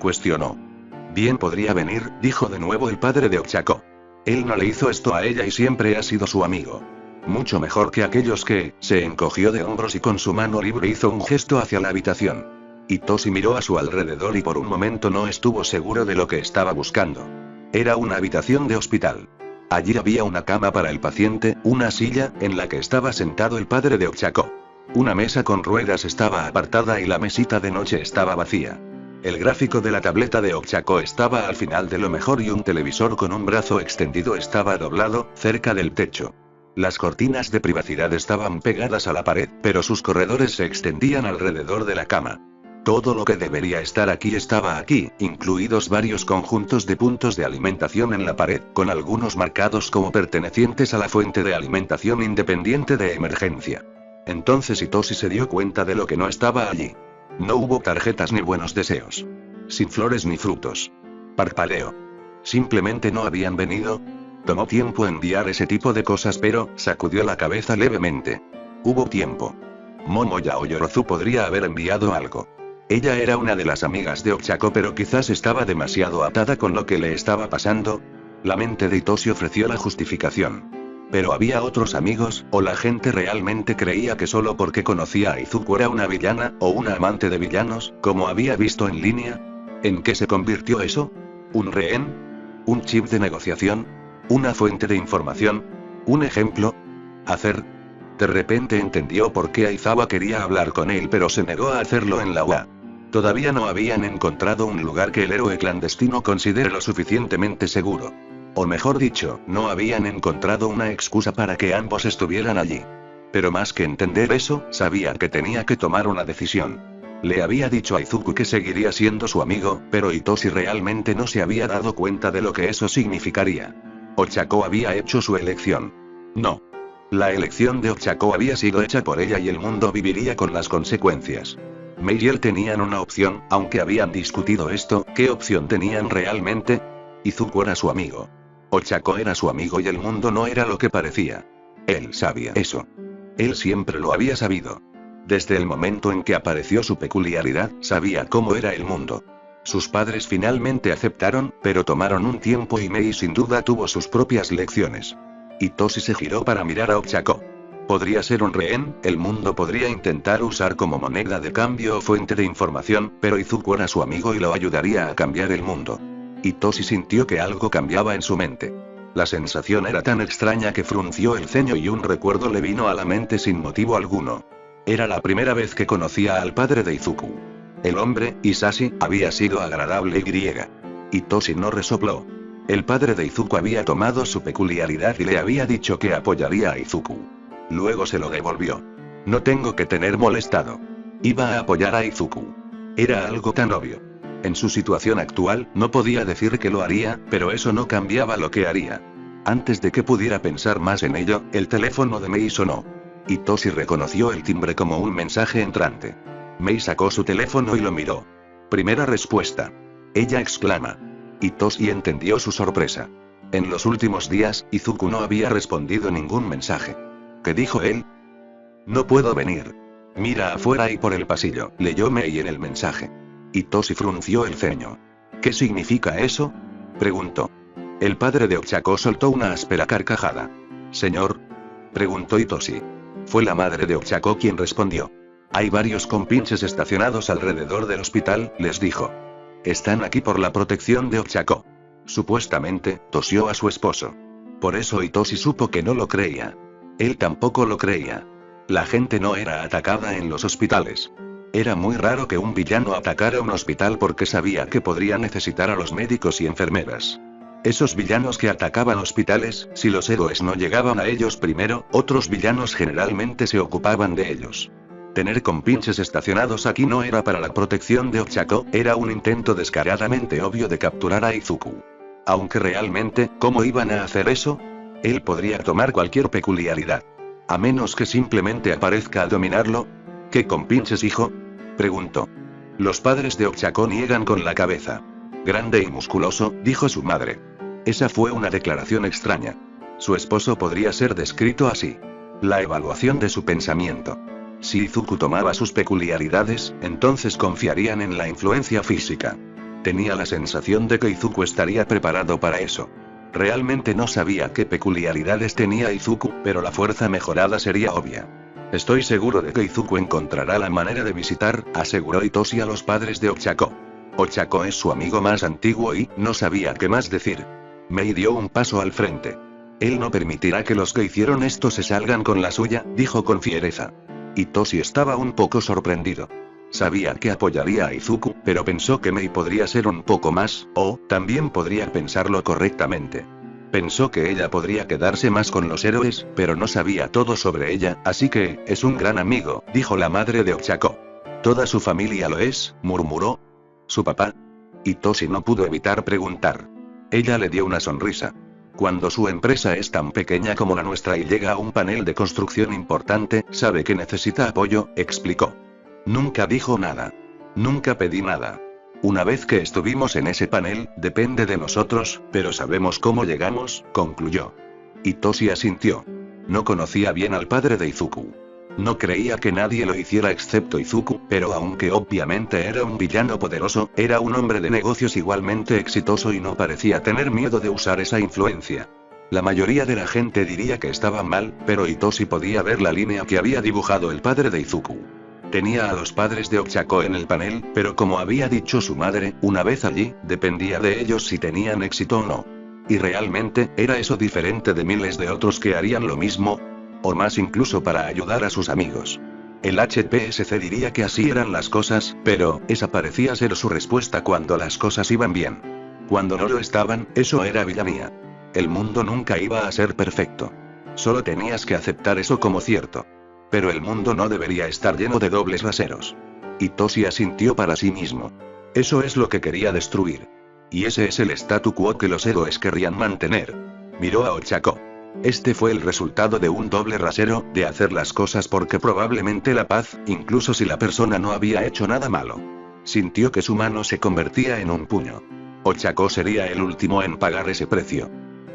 cuestionó. «Bien podría venir», dijo de nuevo el padre de Ochako. Él no le hizo esto a ella y siempre ha sido su amigo. Mucho mejor que aquellos que, se encogió de hombros y con su mano libre hizo un gesto hacia la habitación. Hitoshi miró a su alrededor y por un momento no estuvo seguro de lo que estaba buscando. Era una habitación de hospital. Allí había una cama para el paciente, una silla, en la que estaba sentado el padre de Ochako. Una mesa con ruedas estaba apartada y la mesita de noche estaba vacía. El gráfico de la tableta de Ochako estaba al final de lo mejor y un televisor con un brazo extendido estaba doblado, cerca del techo. Las cortinas de privacidad estaban pegadas a la pared, pero sus corredores se extendían alrededor de la cama. Todo lo que debería estar aquí estaba aquí, incluidos varios conjuntos de puntos de alimentación en la pared, con algunos marcados como pertenecientes a la fuente de alimentación independiente de emergencia. Entonces Hitoshi se dio cuenta de lo que no estaba allí. No hubo tarjetas ni buenos deseos. Sin flores ni frutos. Parpadeó. Simplemente no habían venido. Tomó tiempo enviar ese tipo de cosas pero, sacudió la cabeza levemente. Hubo tiempo. Momoya o Yorozu podría haber enviado algo. Ella era una de las amigas de Ochako pero quizás estaba demasiado atada con lo que le estaba pasando. La mente de Hitoshi ofreció la justificación. Pero había otros amigos, o la gente realmente creía que solo porque conocía a Izuku era una villana, o una amante de villanos, como había visto en línea. ¿En qué se convirtió eso? ¿Un rehén? ¿Un chip de negociación? ¿Una fuente de información? ¿Un ejemplo? ¿Hacer? De repente entendió por qué Aizawa quería hablar con él, pero se negó a hacerlo en la UA. Todavía no habían encontrado un lugar que el héroe clandestino considere lo suficientemente seguro. O mejor dicho, no habían encontrado una excusa para que ambos estuvieran allí. Pero más que entender eso, sabía que tenía que tomar una decisión. Le había dicho a Izuku que seguiría siendo su amigo, pero Hitoshi realmente no se había dado cuenta de lo que eso significaría. Ochako había hecho su elección. No. La elección de Ochako había sido hecha por ella y el mundo viviría con las consecuencias. Mei y él tenían una opción, aunque habían discutido esto, ¿qué opción tenían realmente? Izuku era su amigo. Ochako era su amigo y el mundo no era lo que parecía. Él sabía eso. Él siempre lo había sabido. Desde el momento en que apareció su peculiaridad, sabía cómo era el mundo. Sus padres finalmente aceptaron, pero tomaron un tiempo y Mei sin duda tuvo sus propias lecciones. Hitoshi se giró para mirar a Ochako. Podría ser un rehén, el mundo podría intentar usar como moneda de cambio o fuente de información, pero Izuku era su amigo y lo ayudaría a cambiar el mundo. Hitoshi sintió que algo cambiaba en su mente. La sensación era tan extraña que frunció el ceño y un recuerdo le vino a la mente sin motivo alguno. Era la primera vez que conocía al padre de Izuku. El hombre, Hisashi, había sido agradable y Hitoshi no resopló. El padre de Izuku había tomado su peculiaridad y le había dicho que apoyaría a Izuku. Luego se lo devolvió. No tengo que tener molestado. Iba a apoyar a Izuku. Era algo tan obvio. En su situación actual, no podía decir que lo haría, pero eso no cambiaba lo que haría. Antes de que pudiera pensar más en ello, el teléfono de Mei sonó. Hitoshi reconoció el timbre como un mensaje entrante. Mei sacó su teléfono y lo miró. Primera respuesta. Ella exclama. Hitoshi entendió su sorpresa. En los últimos días, Izuku no había respondido ningún mensaje. ¿Qué dijo él? No puedo venir. Mira afuera y por el pasillo, leyó Mei en el mensaje. Hitoshi frunció el ceño. ¿Qué significa eso? Preguntó. El padre de Ochako soltó una áspera carcajada. ¿Señor? Preguntó Hitoshi. Fue la madre de Ochako quien respondió. Hay varios compinches estacionados alrededor del hospital, les dijo. Están aquí por la protección de Ochako. Supuestamente, tosió a su esposo. Por eso Hitoshi supo que no lo creía. Él tampoco lo creía. La gente no era atacada en los hospitales. Era muy raro que un villano atacara un hospital porque sabía que podría necesitar a los médicos y enfermeras. Esos villanos que atacaban hospitales, si los héroes no llegaban a ellos primero, otros villanos generalmente se ocupaban de ellos. Tener compinches estacionados aquí no era para la protección de Ochako, era un intento descaradamente obvio de capturar a Izuku. Aunque realmente, ¿cómo iban a hacer eso? Él podría tomar cualquier peculiaridad. A menos que simplemente aparezca a dominarlo. ¿Qué compinches, hijo? Preguntó. Los padres de Ochako niegan con la cabeza. Grande y musculoso, dijo su madre. Esa fue una declaración extraña. Su esposo podría ser descrito así. La evaluación de su pensamiento. Si Izuku tomaba sus peculiaridades, entonces confiarían en la influencia física. Tenía la sensación de que Izuku estaría preparado para eso. Realmente no sabía qué peculiaridades tenía Izuku, pero la fuerza mejorada sería obvia. Estoy seguro de que Izuku encontrará la manera de visitar, aseguró Hitoshi a los padres de Ochako. Ochako es su amigo más antiguo y no sabía qué más decir. Mei dio un paso al frente. Él no permitirá que los que hicieron esto se salgan con la suya, dijo con fiereza. Hitoshi estaba un poco sorprendido. Sabía que apoyaría a Izuku, pero pensó que Mei podría ser un poco más, o también podría pensarlo correctamente. Pensó que ella podría quedarse más con los héroes, pero no sabía todo sobre ella, así que, es un gran amigo, dijo la madre de Ochako. Toda su familia lo es, murmuró. ¿Su papá? Hitoshi no pudo evitar preguntar. Ella le dio una sonrisa. Cuando su empresa es tan pequeña como la nuestra y llega a un panel de construcción importante, sabe que necesita apoyo, explicó. Nunca dijo nada. Nunca pedí nada. Una vez que estuvimos en ese panel, depende de nosotros, pero sabemos cómo llegamos, concluyó. Hitoshi asintió. No conocía bien al padre de Izuku. No creía que nadie lo hiciera excepto Izuku, pero aunque obviamente era un villano poderoso, era un hombre de negocios igualmente exitoso y no parecía tener miedo de usar esa influencia. La mayoría de la gente diría que estaba mal, pero Hitoshi podía ver la línea que había dibujado el padre de Izuku. Tenía a los padres de Ochako en el panel, pero como había dicho su madre, una vez allí, dependía de ellos si tenían éxito o no. Y realmente, ¿era eso diferente de miles de otros que harían lo mismo? O más incluso para ayudar a sus amigos. El HPSC diría que así eran las cosas, pero esa parecía ser su respuesta cuando las cosas iban bien. Cuando no lo estaban, eso era villanía. El mundo nunca iba a ser perfecto. Solo tenías que aceptar eso como cierto. Pero el mundo no debería estar lleno de dobles raseros. Hitoshi asintió para sí mismo. Eso es lo que quería destruir. Y ese es el statu quo que los héroes querrían mantener. Miró a Ochako. Este fue el resultado de un doble rasero, de hacer las cosas porque probablemente la paz, incluso si la persona no había hecho nada malo. Sintió que su mano se convertía en un puño. Ochako sería el último en pagar ese precio.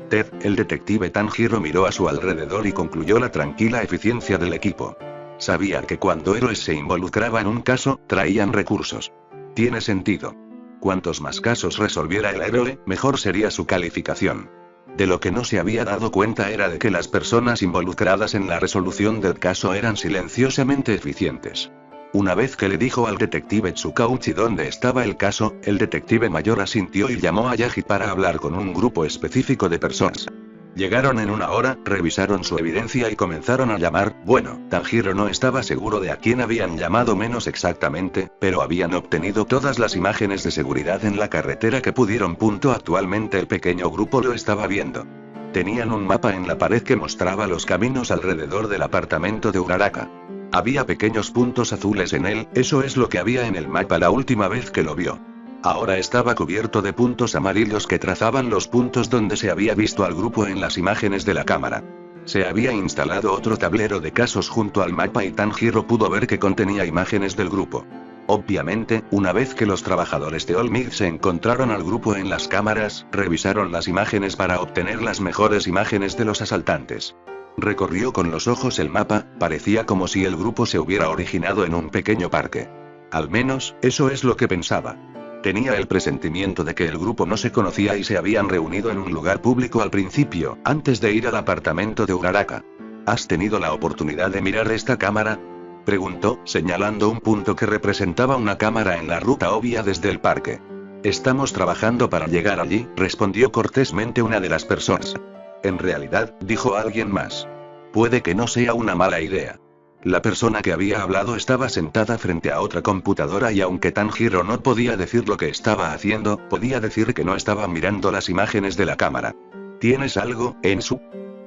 Ted, el detective Tanjiro miró a su alrededor y concluyó la tranquila eficiencia del equipo. Sabía que cuando héroes se involucraban en un caso, traían recursos. Tiene sentido. Cuantos más casos resolviera el héroe, mejor sería su calificación. De lo que no se había dado cuenta era de que las personas involucradas en la resolución del caso eran silenciosamente eficientes. Una vez que le dijo al detective Tsukauchi dónde estaba el caso, el detective mayor asintió y llamó a Yagi para hablar con un grupo específico de personas. Llegaron en una hora, revisaron su evidencia y comenzaron a llamar. Bueno, Tanjiro no estaba seguro de a quién habían llamado menos exactamente, pero habían obtenido todas las imágenes de seguridad en la carretera que pudieron. Actualmente el pequeño grupo lo estaba viendo. Tenían un mapa en la pared que mostraba los caminos alrededor del apartamento de Uraraka. Había pequeños puntos azules en él, eso es lo que había en el mapa la última vez que lo vio. Ahora estaba cubierto de puntos amarillos que trazaban los puntos donde se había visto al grupo en las imágenes de la cámara. Se había instalado otro tablero de casos junto al mapa y Tanjiro pudo ver que contenía imágenes del grupo. Obviamente, una vez que los trabajadores de Olmig se encontraron al grupo en las cámaras, revisaron las imágenes para obtener las mejores imágenes de los asaltantes. Recorrió con los ojos el mapa, parecía como si el grupo se hubiera originado en un pequeño parque. Al menos, eso es lo que pensaba. Tenía el presentimiento de que el grupo no se conocía y se habían reunido en un lugar público al principio, antes de ir al apartamento de Uraraka. ¿Has tenido la oportunidad de mirar esta cámara?, preguntó, señalando un punto que representaba una cámara en la ruta obvia desde el parque. Estamos trabajando para llegar allí, respondió cortésmente una de las personas. En realidad, dijo alguien más. Puede que no sea una mala idea. La persona que había hablado estaba sentada frente a otra computadora y aunque Tanjiro no podía decir lo que estaba haciendo, podía decir que no estaba mirando las imágenes de la cámara. ¿Tienes algo, Ensu?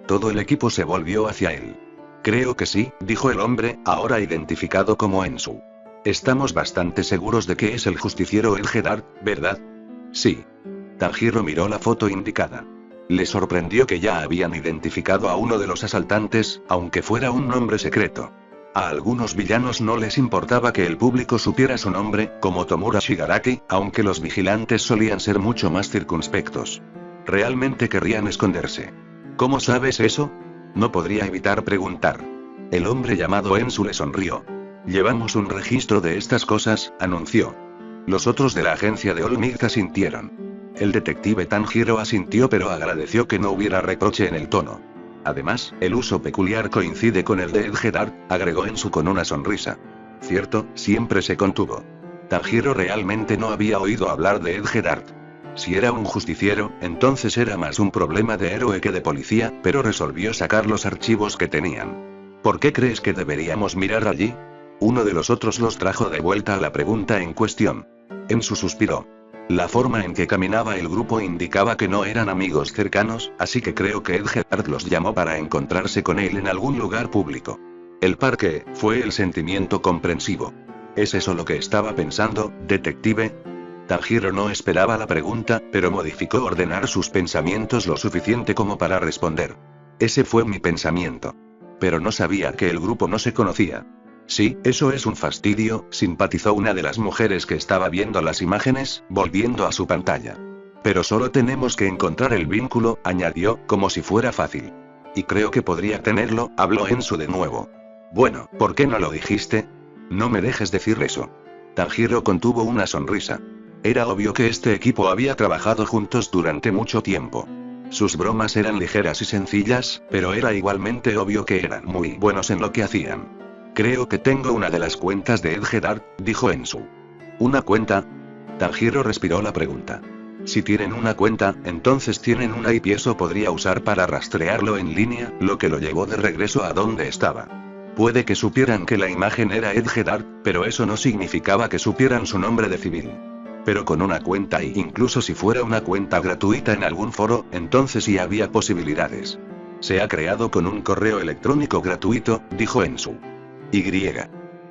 Todo el equipo se volvió hacia él. Creo que sí, dijo el hombre, ahora identificado como Ensu. Estamos bastante seguros de que es el justiciero El Gerard, ¿verdad? Sí. Tanjiro miró la foto indicada. Le sorprendió que ya habían identificado a uno de los asaltantes, aunque fuera un nombre secreto. A algunos villanos no les importaba que el público supiera su nombre, como Tomura Shigaraki, aunque los vigilantes solían ser mucho más circunspectos. Realmente querrían esconderse. ¿Cómo sabes eso? No podría evitar preguntar. El hombre llamado Ensu le sonrió. Llevamos un registro de estas cosas, anunció. Los otros de la agencia de Olmig asintieron. El detective Tanjiro asintió pero agradeció que no hubiera reproche en el tono. Además, el uso peculiar coincide con el de El Gerard, agregó Ensu con una sonrisa. Cierto, siempre se contuvo. Tanjiro realmente no había oído hablar de El Gerard. Si era un justiciero, entonces era más un problema de héroe que de policía, pero resolvió sacar los archivos que tenían. ¿Por qué crees que deberíamos mirar allí? Uno de los otros los trajo de vuelta a la pregunta en cuestión. Ensu suspiró. La forma en que caminaba el grupo indicaba que no eran amigos cercanos, así que creo que Ed Gerard los llamó para encontrarse con él en algún lugar público. El parque, fue el sentimiento comprensivo. ¿Es eso lo que estaba pensando, detective? Tanjiro no esperaba la pregunta, pero modificó ordenar sus pensamientos lo suficiente como para responder. Ese fue mi pensamiento. Pero no sabía que el grupo no se conocía. Sí, eso es un fastidio, simpatizó una de las mujeres que estaba viendo las imágenes, volviendo a su pantalla. Pero solo tenemos que encontrar el vínculo, añadió, como si fuera fácil. Y creo que podría tenerlo, habló Ensu de nuevo. Bueno, ¿por qué no lo dijiste? No me dejes decir eso. Tanjiro contuvo una sonrisa. Era obvio que este equipo había trabajado juntos durante mucho tiempo. Sus bromas eran ligeras y sencillas, pero era igualmente obvio que eran muy buenos en lo que hacían. Creo que tengo una de las cuentas de Edgedart, dijo Ensu. ¿Una cuenta? Tanjiro respiró la pregunta. Si tienen una cuenta, entonces tienen una IP, eso podría usar para rastrearlo en línea, lo que lo llevó de regreso a donde estaba. Puede que supieran que la imagen era Edgedart, pero eso no significaba que supieran su nombre de civil. Pero con una cuenta y incluso si fuera una cuenta gratuita en algún foro, entonces sí había posibilidades. Se ha creado con un correo electrónico gratuito, dijo Ensu. Y.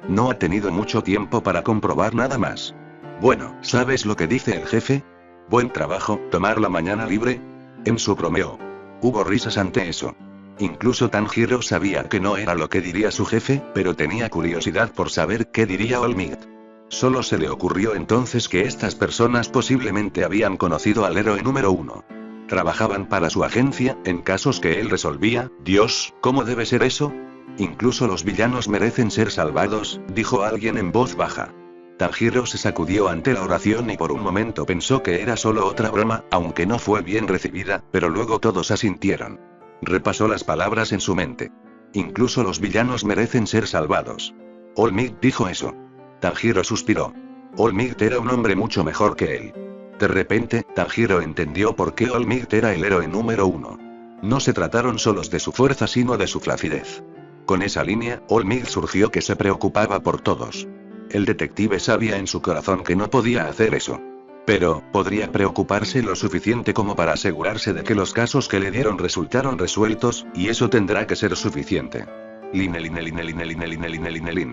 No ha tenido mucho tiempo para comprobar nada más. Bueno, ¿sabes lo que dice el jefe? Buen trabajo, tomar la mañana libre. Ensu bromeó. Hubo risas ante eso. Incluso Tanjiro sabía que no era lo que diría su jefe, pero tenía curiosidad por saber qué diría All Might. Solo se le ocurrió entonces que estas personas posiblemente habían conocido al héroe número 1. Trabajaban para su agencia, en casos que él resolvía. Dios, ¿cómo debe ser eso? Incluso los villanos merecen ser salvados, dijo alguien en voz baja. Tanjiro se sacudió ante la oración y por un momento pensó que era solo otra broma, aunque no fue bien recibida, pero luego todos asintieron. Repasó las palabras en su mente. Incluso los villanos merecen ser salvados. All Might dijo eso. Tanjiro suspiró. All Might era un hombre mucho mejor que él. De repente, Tanjiro entendió por qué All Might era el héroe número 1. No se trataron solos de su fuerza sino de su flacidez. Con esa línea, All Might surgió que se preocupaba por todos. El detective sabía en su corazón que no podía hacer eso. Pero, podría preocuparse lo suficiente como para asegurarse de que los casos que le dieron resultaron resueltos, y eso tendrá que ser suficiente.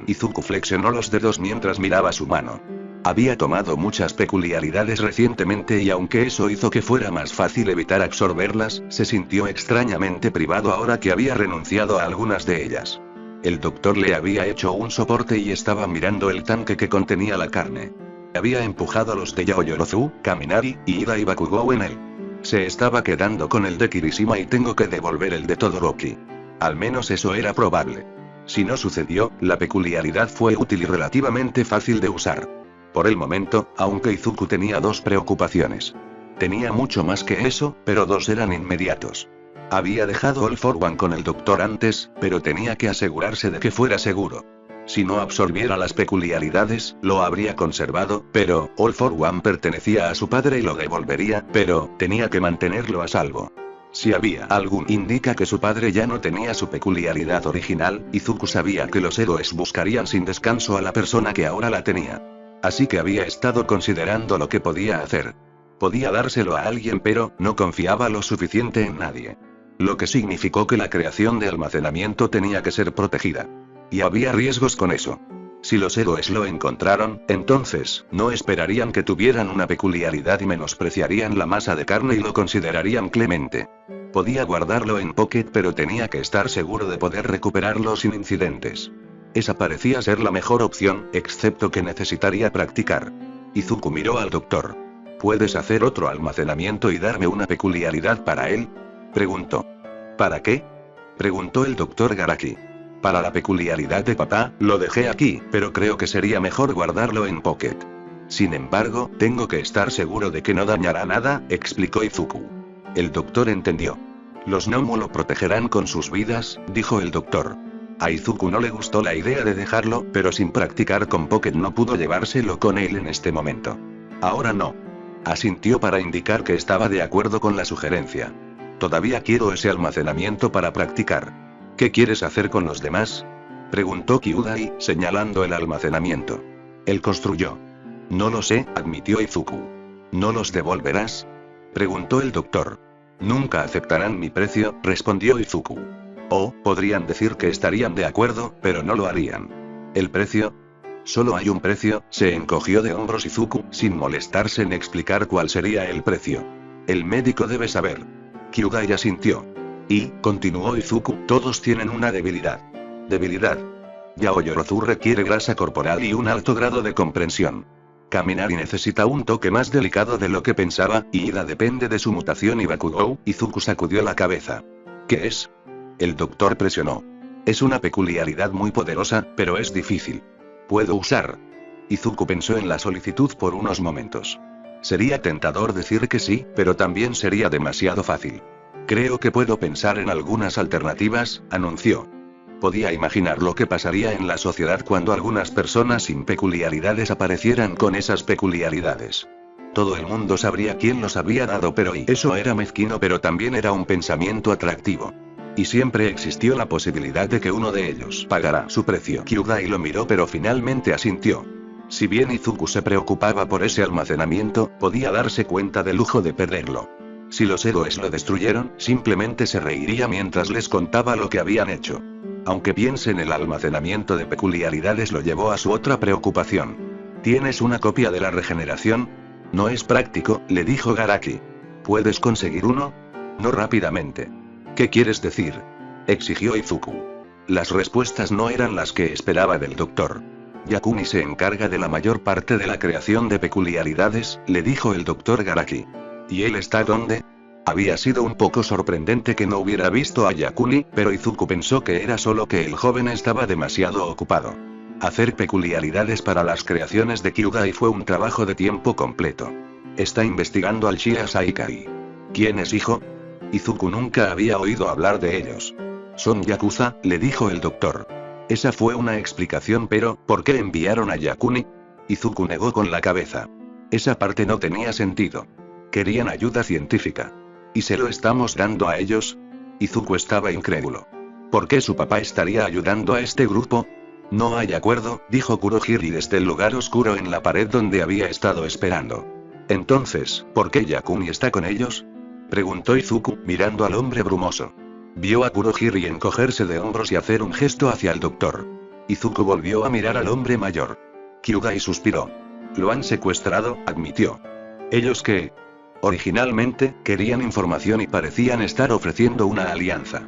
Izuku flexionó los dedos mientras miraba su mano. Había tomado muchas peculiaridades recientemente y aunque eso hizo que fuera más fácil evitar absorberlas, se sintió extrañamente privado ahora que había renunciado a algunas de ellas. El doctor le había hecho un soporte y estaba mirando el tanque que contenía la carne. Había empujado los de Yaoyorozu, Kaminari, Ida y Bakugou en él. Se estaba quedando con el de Kirishima y tengo que devolver el de Todoroki. Al menos eso era probable. Si no sucedió, la peculiaridad fue útil y relativamente fácil de usar. Por el momento, aunque Izuku tenía dos preocupaciones. Tenía mucho más que eso, pero dos eran inmediatos. Había dejado All for One con el doctor antes, pero tenía que asegurarse de que fuera seguro. Si no absorbiera las peculiaridades, lo habría conservado, pero All for One pertenecía a su padre y lo devolvería, pero tenía que mantenerlo a salvo. Si había algún indica que su padre ya no tenía su peculiaridad original, Izuku sabía que los héroes buscarían sin descanso a la persona que ahora la tenía. Así que había estado considerando lo que podía hacer. Podía dárselo a alguien pero no confiaba lo suficiente en nadie. Lo que significó que la creación de almacenamiento tenía que ser protegida. Y había riesgos con eso. Si los héroes lo encontraron, entonces, no esperarían que tuvieran una peculiaridad y menospreciarían la masa de carne y lo considerarían clemente. Podía guardarlo en Pocket pero tenía que estar seguro de poder recuperarlo sin incidentes. Esa parecía ser la mejor opción, excepto que necesitaría practicar. Izuku miró al doctor. ¿Puedes hacer otro almacenamiento y darme una peculiaridad para él? Preguntó. ¿Para qué? Preguntó el doctor Garaki. Para la peculiaridad de papá, lo dejé aquí, pero creo que sería mejor guardarlo en Pocket. Sin embargo, tengo que estar seguro de que no dañará nada, explicó Izuku. El doctor entendió. Los Nomu lo protegerán con sus vidas, dijo el doctor. A Izuku no le gustó la idea de dejarlo, pero sin practicar con Pocket no pudo llevárselo con él en este momento. Ahora no. Asintió para indicar que estaba de acuerdo con la sugerencia. Todavía quiero ese almacenamiento para practicar. ¿Qué quieres hacer con los demás? Preguntó Kyudai, señalando el almacenamiento. Él construyó. No lo sé, admitió Izuku. ¿No los devolverás? Preguntó el doctor. Nunca aceptarán mi precio, respondió Izuku. O, podrían decir que estarían de acuerdo, pero no lo harían. ¿El precio? Solo hay un precio, se encogió de hombros Izuku, sin molestarse en explicar cuál sería el precio. El médico debe saber. Kyudai asintió. Y, continuó Izuku, todos tienen una debilidad. ¿Debilidad? Yaoyorozu requiere grasa corporal y un alto grado de comprensión. Kaminari necesita un toque más delicado de lo que pensaba, y Ida depende de su mutación y Bakugou. Izuku sacudió la cabeza. ¿Qué es? El doctor presionó. Es una peculiaridad muy poderosa, pero es difícil. ¿Puedo usar? Izuku pensó en la solicitud por unos momentos. Sería tentador decir que sí, pero también sería demasiado fácil. Creo que puedo pensar en algunas alternativas, anunció. Podía imaginar lo que pasaría en la sociedad cuando algunas personas sin peculiaridades aparecieran con esas peculiaridades. Todo el mundo sabría quién los había dado, pero y eso era mezquino, pero también era un pensamiento atractivo. Y siempre existió la posibilidad de que uno de ellos pagara su precio. Kyugai lo miró, pero finalmente asintió. Si bien Izuku se preocupaba por ese almacenamiento, podía darse cuenta del lujo de perderlo. Si los héroes lo destruyeron, simplemente se reiría mientras les contaba lo que habían hecho. Aunque piense en el almacenamiento de peculiaridades, lo llevó a su otra preocupación. ¿Tienes una copia de la regeneración? No es práctico, le dijo Garaki. ¿Puedes conseguir uno? No rápidamente. ¿Qué quieres decir?, exigió Izuku. Las respuestas no eran las que esperaba del doctor. Yakuni se encarga de la mayor parte de la creación de peculiaridades, le dijo el doctor Garaki. ¿Y él está dónde? Había sido un poco sorprendente que no hubiera visto a Yakuni, pero Izuku pensó que era solo que el joven estaba demasiado ocupado. Hacer peculiaridades para las creaciones de Kyugai fue un trabajo de tiempo completo. Está investigando al Shia Saikai. ¿Quién es, hijo? Izuku nunca había oído hablar de ellos. Son yakuza, le dijo el doctor. Esa fue una explicación, pero ¿por qué enviaron a Yakuni? Izuku negó con la cabeza. Esa parte no tenía sentido. Querían ayuda científica. ¿Y se lo estamos dando a ellos? Izuku estaba incrédulo. ¿Por qué su papá estaría ayudando a este grupo? No hay acuerdo, dijo Kurohiri desde el lugar oscuro en la pared donde había estado esperando. Entonces, ¿por qué Yakuni está con ellos?, preguntó Izuku, mirando al hombre brumoso. Vio a Kurohiri encogerse de hombros y hacer un gesto hacia el doctor. Izuku volvió a mirar al hombre mayor. Kyugai suspiró. Lo han secuestrado, admitió. ¿Ellos qué? Originalmente, querían información y parecían estar ofreciendo una alianza.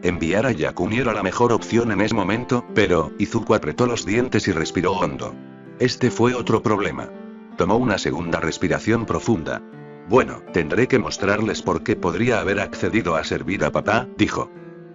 Enviar a Yakuni era la mejor opción en ese momento, pero Izuku apretó los dientes y respiró hondo. Este fue otro problema. Tomó una segunda respiración profunda. Bueno, tendré que mostrarles por qué podría haber accedido a servir a papá, dijo.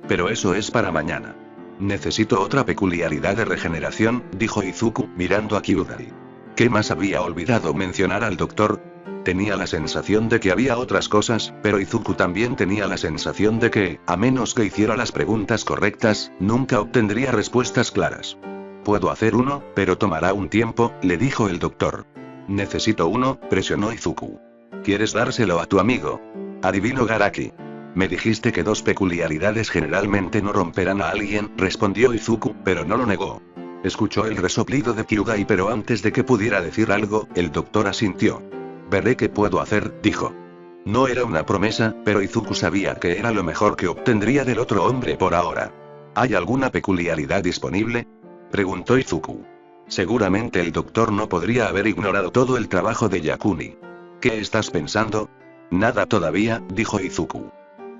Pero eso es para mañana. Necesito otra peculiaridad de regeneración, dijo Izuku, mirando a Kyugai. ¿Qué más había olvidado mencionar al doctor? Tenía la sensación de que había otras cosas, pero Izuku también tenía la sensación de que, a menos que hiciera las preguntas correctas, nunca obtendría respuestas claras. Puedo hacer uno, pero tomará un tiempo, le dijo el doctor. Necesito uno, presionó Izuku. ¿Quieres dárselo a tu amigo? Adivino Garaki. Me dijiste que dos peculiaridades generalmente no romperán a alguien, respondió Izuku, pero no lo negó. Escuchó el resoplido de Kyugai, pero antes de que pudiera decir algo, el doctor asintió. Veré qué puedo hacer, dijo. No era una promesa, pero Izuku sabía que era lo mejor que obtendría del otro hombre por ahora. ¿Hay alguna peculiaridad disponible?, preguntó Izuku. Seguramente el doctor no podría haber ignorado todo el trabajo de Yakuni. ¿Qué estás pensando? Nada todavía, dijo Izuku.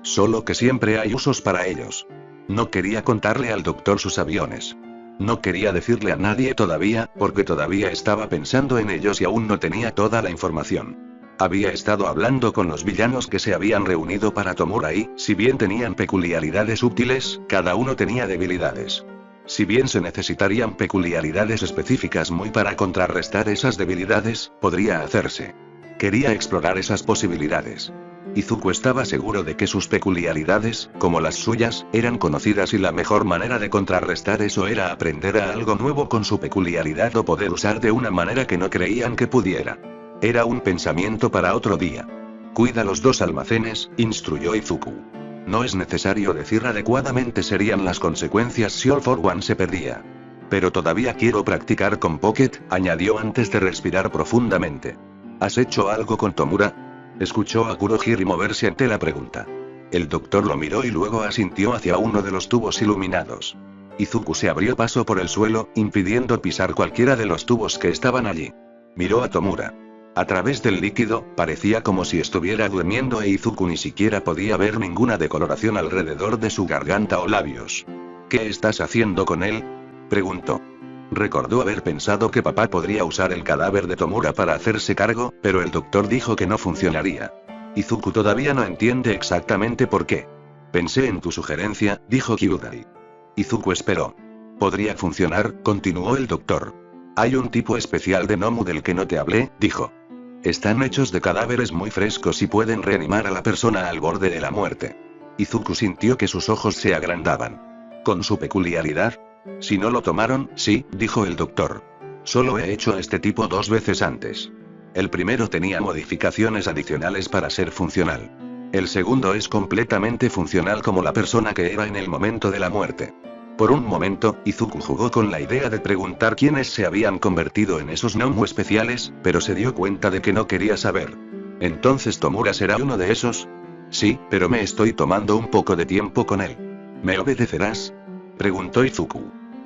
Solo que siempre hay usos para ellos. No quería contarle al doctor sus aviones. No quería decirle a nadie todavía, porque todavía estaba pensando en ellos y aún no tenía toda la información. Había estado hablando con los villanos que se habían reunido para Tomura y, si bien tenían peculiaridades útiles, cada uno tenía debilidades. Si bien se necesitarían peculiaridades específicas muy para contrarrestar esas debilidades, podría hacerse. Quería explorar esas posibilidades. Izuku estaba seguro de que sus peculiaridades, como las suyas, eran conocidas y la mejor manera de contrarrestar eso era aprender a algo nuevo con su peculiaridad o poder usar de una manera que no creían que pudiera. Era un pensamiento para otro día. Cuida los dos almacenes, instruyó Izuku. No es necesario decir adecuadamente serían las consecuencias si All for One se perdía. Pero todavía quiero practicar con Pocket, añadió antes de respirar profundamente. ¿Has hecho algo con Tomura? Escuchó a Kurohiri moverse ante la pregunta. El doctor lo miró y luego asintió hacia uno de los tubos iluminados. Izuku se abrió paso por el suelo, impidiendo pisar cualquiera de los tubos que estaban allí. Miró a Tomura. A través del líquido, parecía como si estuviera durmiendo e Izuku ni siquiera podía ver ninguna decoloración alrededor de su garganta o labios. ¿Qué estás haciendo con él?, preguntó. Recordó haber pensado que papá podría usar el cadáver de Tomura para hacerse cargo, pero el doctor dijo que no funcionaría. Izuku todavía no entiende exactamente por qué. Pensé en tu sugerencia, dijo Kyugai. Izuku esperó. Podría funcionar, continuó el doctor. Hay un tipo especial de Nomu del que no te hablé, dijo. Están hechos de cadáveres muy frescos y pueden reanimar a la persona al borde de la muerte. Izuku sintió que sus ojos se agrandaban. ¿Con su peculiaridad? Si no lo tomaron, sí, dijo el doctor. Solo he hecho este tipo 2 veces antes. El primero tenía modificaciones adicionales para ser funcional. El segundo es completamente funcional como la persona que era en el momento de la muerte. Por un momento, Izuku jugó con la idea de preguntar quiénes se habían convertido en esos Nomu especiales, pero se dio cuenta de que no quería saber. ¿Entonces Tomura será uno de esos? Sí, pero me estoy tomando un poco de tiempo con él. ¿Me obedecerás? Preguntó Izuku.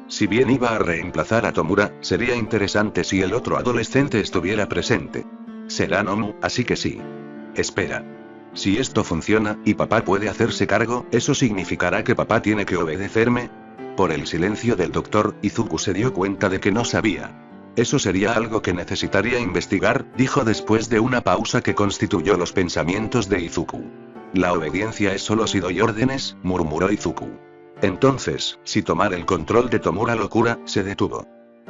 Si bien iba a reemplazar a Tomura, sería interesante si el otro adolescente estuviera presente. Será Nomu, así que sí. Espera. Si esto funciona, y papá puede hacerse cargo, ¿eso significará que papá tiene que obedecerme? Por el silencio del doctor, Izuku se dio cuenta de que no sabía. Eso sería algo que necesitaría investigar, dijo después de una pausa que constituyó los pensamientos de Izuku. La obediencia es solo si doy órdenes, murmuró Izuku. Entonces, si tomar el control de Tomura lo cura, se detuvo.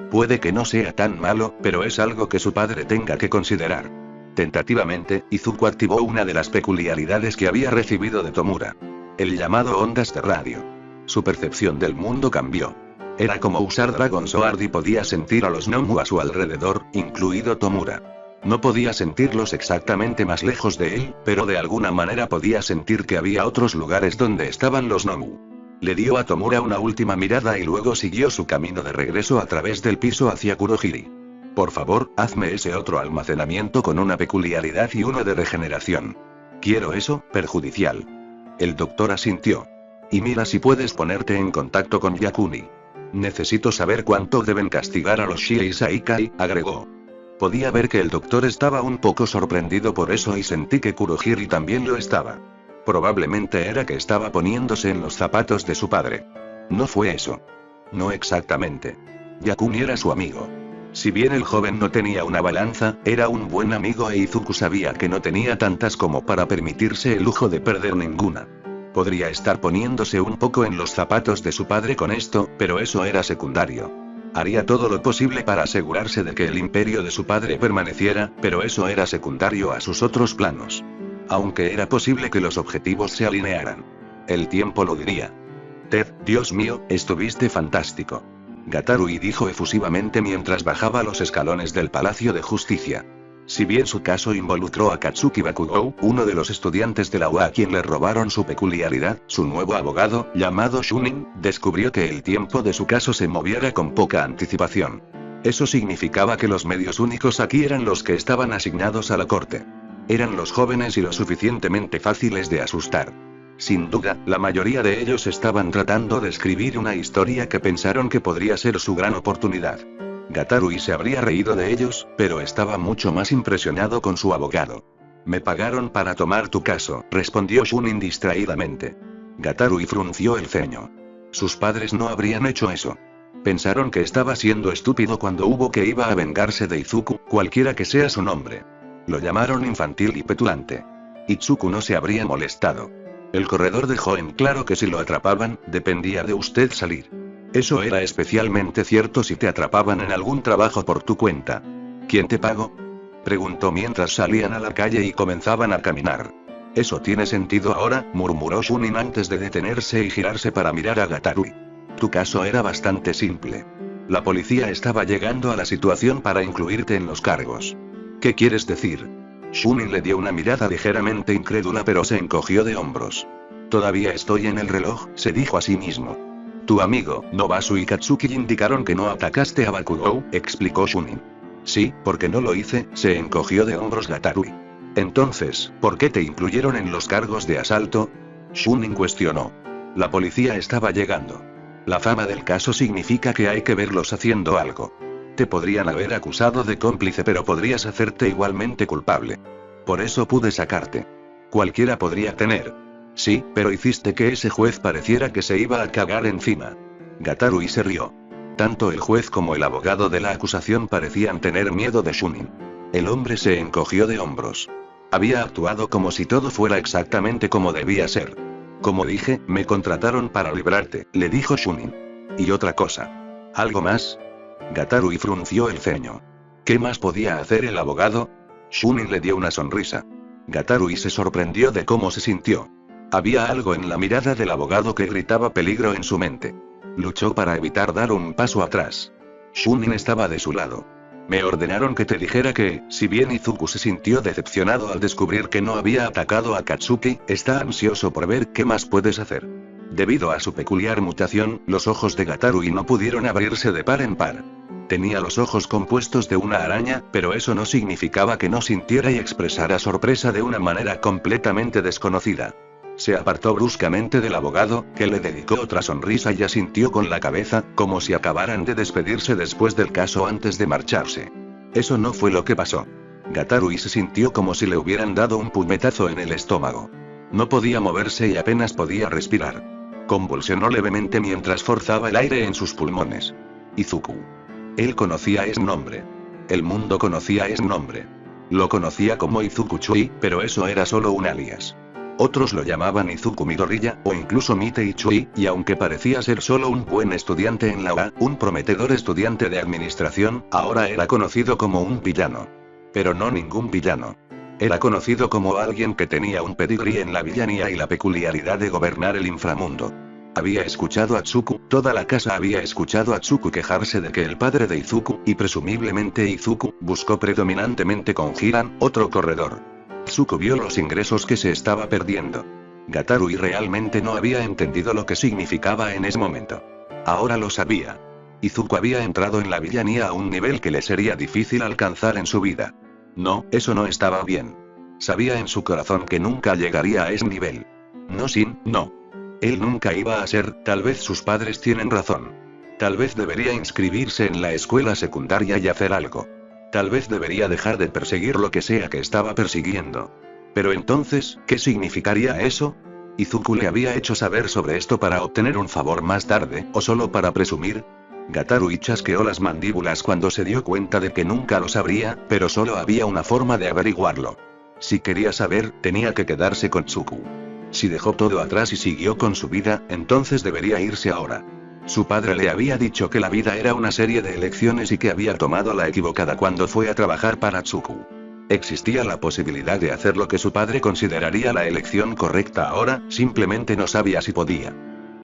Puede que no sea tan malo, pero es algo que su padre tenga que considerar. Tentativamente, Izuku activó una de las peculiaridades que había recibido de Tomura. El llamado ondas de radio. Su percepción del mundo cambió. Era como usar Dragon Sword y podía sentir a los Nomu a su alrededor, incluido Tomura. No podía sentirlos exactamente más lejos de él, pero de alguna manera podía sentir que había otros lugares donde estaban los Nomu. Le dio a Tomura una última mirada y luego siguió su camino de regreso a través del piso hacia Kurohiri. Por favor, hazme ese otro almacenamiento con una peculiaridad y uno de regeneración. Quiero eso, perjudicial. El doctor asintió. Y mira si puedes ponerte en contacto con Yakuni. Necesito saber cuánto deben castigar a los Shiei Saikai, agregó. Podía ver que el doctor estaba un poco sorprendido por eso y sentí que Kurohiri también lo estaba. Probablemente era que estaba poniéndose en los zapatos de su padre. No fue eso. No exactamente. Yakuni era su amigo. Si bien el joven no tenía una balanza, era un buen amigo e Izuku sabía que no tenía tantas como para permitirse el lujo de perder ninguna. Podría estar poniéndose un poco en los zapatos de su padre con esto, pero eso era secundario. Haría todo lo posible para asegurarse de que el imperio de su padre permaneciera, pero eso era secundario a sus otros planos. Aunque era posible que los objetivos se alinearan. El tiempo lo diría. Ted, Dios mío, estuviste fantástico. Gatarui dijo efusivamente mientras bajaba los escalones del Palacio de Justicia. Si bien su caso involucró a Katsuki Bakugou, uno de los estudiantes de la UA a quien le robaron su peculiaridad, su nuevo abogado, llamado Shunin, descubrió que el tiempo de su caso se moviera con poca anticipación. Eso significaba que los medios únicos aquí eran los que estaban asignados a la corte. Eran los jóvenes y lo suficientemente fáciles de asustar. Sin duda, la mayoría de ellos estaban tratando de escribir una historia que pensaron que podría ser su gran oportunidad. Gatarui se habría reído de ellos, pero estaba mucho más impresionado con su abogado. Me pagaron para tomar tu caso, respondió Shunin distraídamente. Gatarui frunció el ceño. Sus padres no habrían hecho eso. Pensaron que estaba siendo estúpido cuando hubo que iba a vengarse de Izuku, cualquiera que sea su nombre. Lo llamaron infantil y petulante. Izuku no se habría molestado. El corredor dejó en claro que si lo atrapaban, dependía de usted salir. Eso era especialmente cierto si te atrapaban en algún trabajo por tu cuenta. ¿Quién te pagó? Preguntó mientras salían a la calle y comenzaban a caminar. Eso tiene sentido ahora, murmuró Shunin antes de detenerse y girarse para mirar a Gatarui. Tu caso era bastante simple. La policía estaba llegando a la situación para incluirte en los cargos. ¿Qué quieres decir? Shunin le dio una mirada ligeramente incrédula pero se encogió de hombros. Todavía estoy en el reloj, se dijo a sí mismo. Tu amigo, Nobasu y Katsuki indicaron que no atacaste a Bakugou, explicó Shunin. Sí, porque no lo hice, se encogió de hombros Gatarui. Entonces, ¿por qué te incluyeron en los cargos de asalto? Shunin cuestionó. La policía estaba llegando. La fama del caso significa que hay que verlos haciendo algo. Te podrían haber acusado de cómplice pero podrías hacerte igualmente culpable. Por eso pude sacarte. Cualquiera podría tener. Sí, pero hiciste que ese juez pareciera que se iba a cagar encima. Gatarui se rió. Tanto el juez como el abogado de la acusación parecían tener miedo de Shunin. El hombre se encogió de hombros. Había actuado como si todo fuera exactamente como debía ser. Como dije, me contrataron para librarte, le dijo Shunin. Y otra cosa. ¿Algo más? Gatarui frunció el ceño. ¿Qué más podía hacer el abogado? Shunin le dio una sonrisa. Gatarui se sorprendió de cómo se sintió. Había algo en la mirada del abogado que gritaba peligro en su mente. Luchó para evitar dar un paso atrás. Shunin estaba de su lado. Me ordenaron que te dijera que, si bien Izuku se sintió decepcionado al descubrir que no había atacado a Katsuki, está ansioso por ver qué más puedes hacer. Debido a su peculiar mutación, los ojos de Gatarui no pudieron abrirse de par en par. Tenía los ojos compuestos de una araña, pero eso no significaba que no sintiera y expresara sorpresa de una manera completamente desconocida. Se apartó bruscamente del abogado, que le dedicó otra sonrisa y asintió con la cabeza, como si acabaran de despedirse después del caso antes de marcharse. Eso no fue lo que pasó. Gatarui se sintió como si le hubieran dado un puñetazo en el estómago. No podía moverse y apenas podía respirar. Convulsionó levemente mientras forzaba el aire en sus pulmones. Izuku. Él conocía ese nombre. El mundo conocía ese nombre. Lo conocía como Izuku Chui, pero eso era solo un alias. Otros lo llamaban Izuku Midoriya, o incluso Mitei Chui, y aunque parecía ser solo un buen estudiante en la UA, un prometedor estudiante de administración, ahora era conocido como un villano. Pero no ningún villano. Era conocido como alguien que tenía un pedigrí en la villanía y la peculiaridad de gobernar el inframundo. Había escuchado a Tsuku, toda la casa había escuchado a Tsuku quejarse de que el padre de Izuku, y presumiblemente Izuku, buscó predominantemente con Hiran, otro corredor. Tsuku vio los ingresos que se estaba perdiendo. Gatarui realmente no había entendido lo que significaba en ese momento. Ahora lo sabía. Izuku había entrado en la villanía a un nivel que le sería difícil alcanzar en su vida. No, eso no estaba bien. Sabía en su corazón que nunca llegaría a ese nivel. No. Él nunca iba a ser, tal vez sus padres tienen razón. Tal vez debería inscribirse en la escuela secundaria y hacer algo. Tal vez debería dejar de perseguir lo que sea que estaba persiguiendo. Pero entonces, ¿qué significaría eso? ¿Izuku le había hecho saber sobre esto para obtener un favor más tarde, o solo para presumir? Gatarui chasqueó las mandíbulas cuando se dio cuenta de que nunca lo sabría, pero solo había una forma de averiguarlo. Si quería saber, tenía que quedarse con Tsuku. Si dejó todo atrás y siguió con su vida, entonces debería irse ahora. Su padre le había dicho que la vida era una serie de elecciones y que había tomado la equivocada cuando fue a trabajar para Tsuku. Existía la posibilidad de hacer lo que su padre consideraría la elección correcta ahora, simplemente no sabía si podía.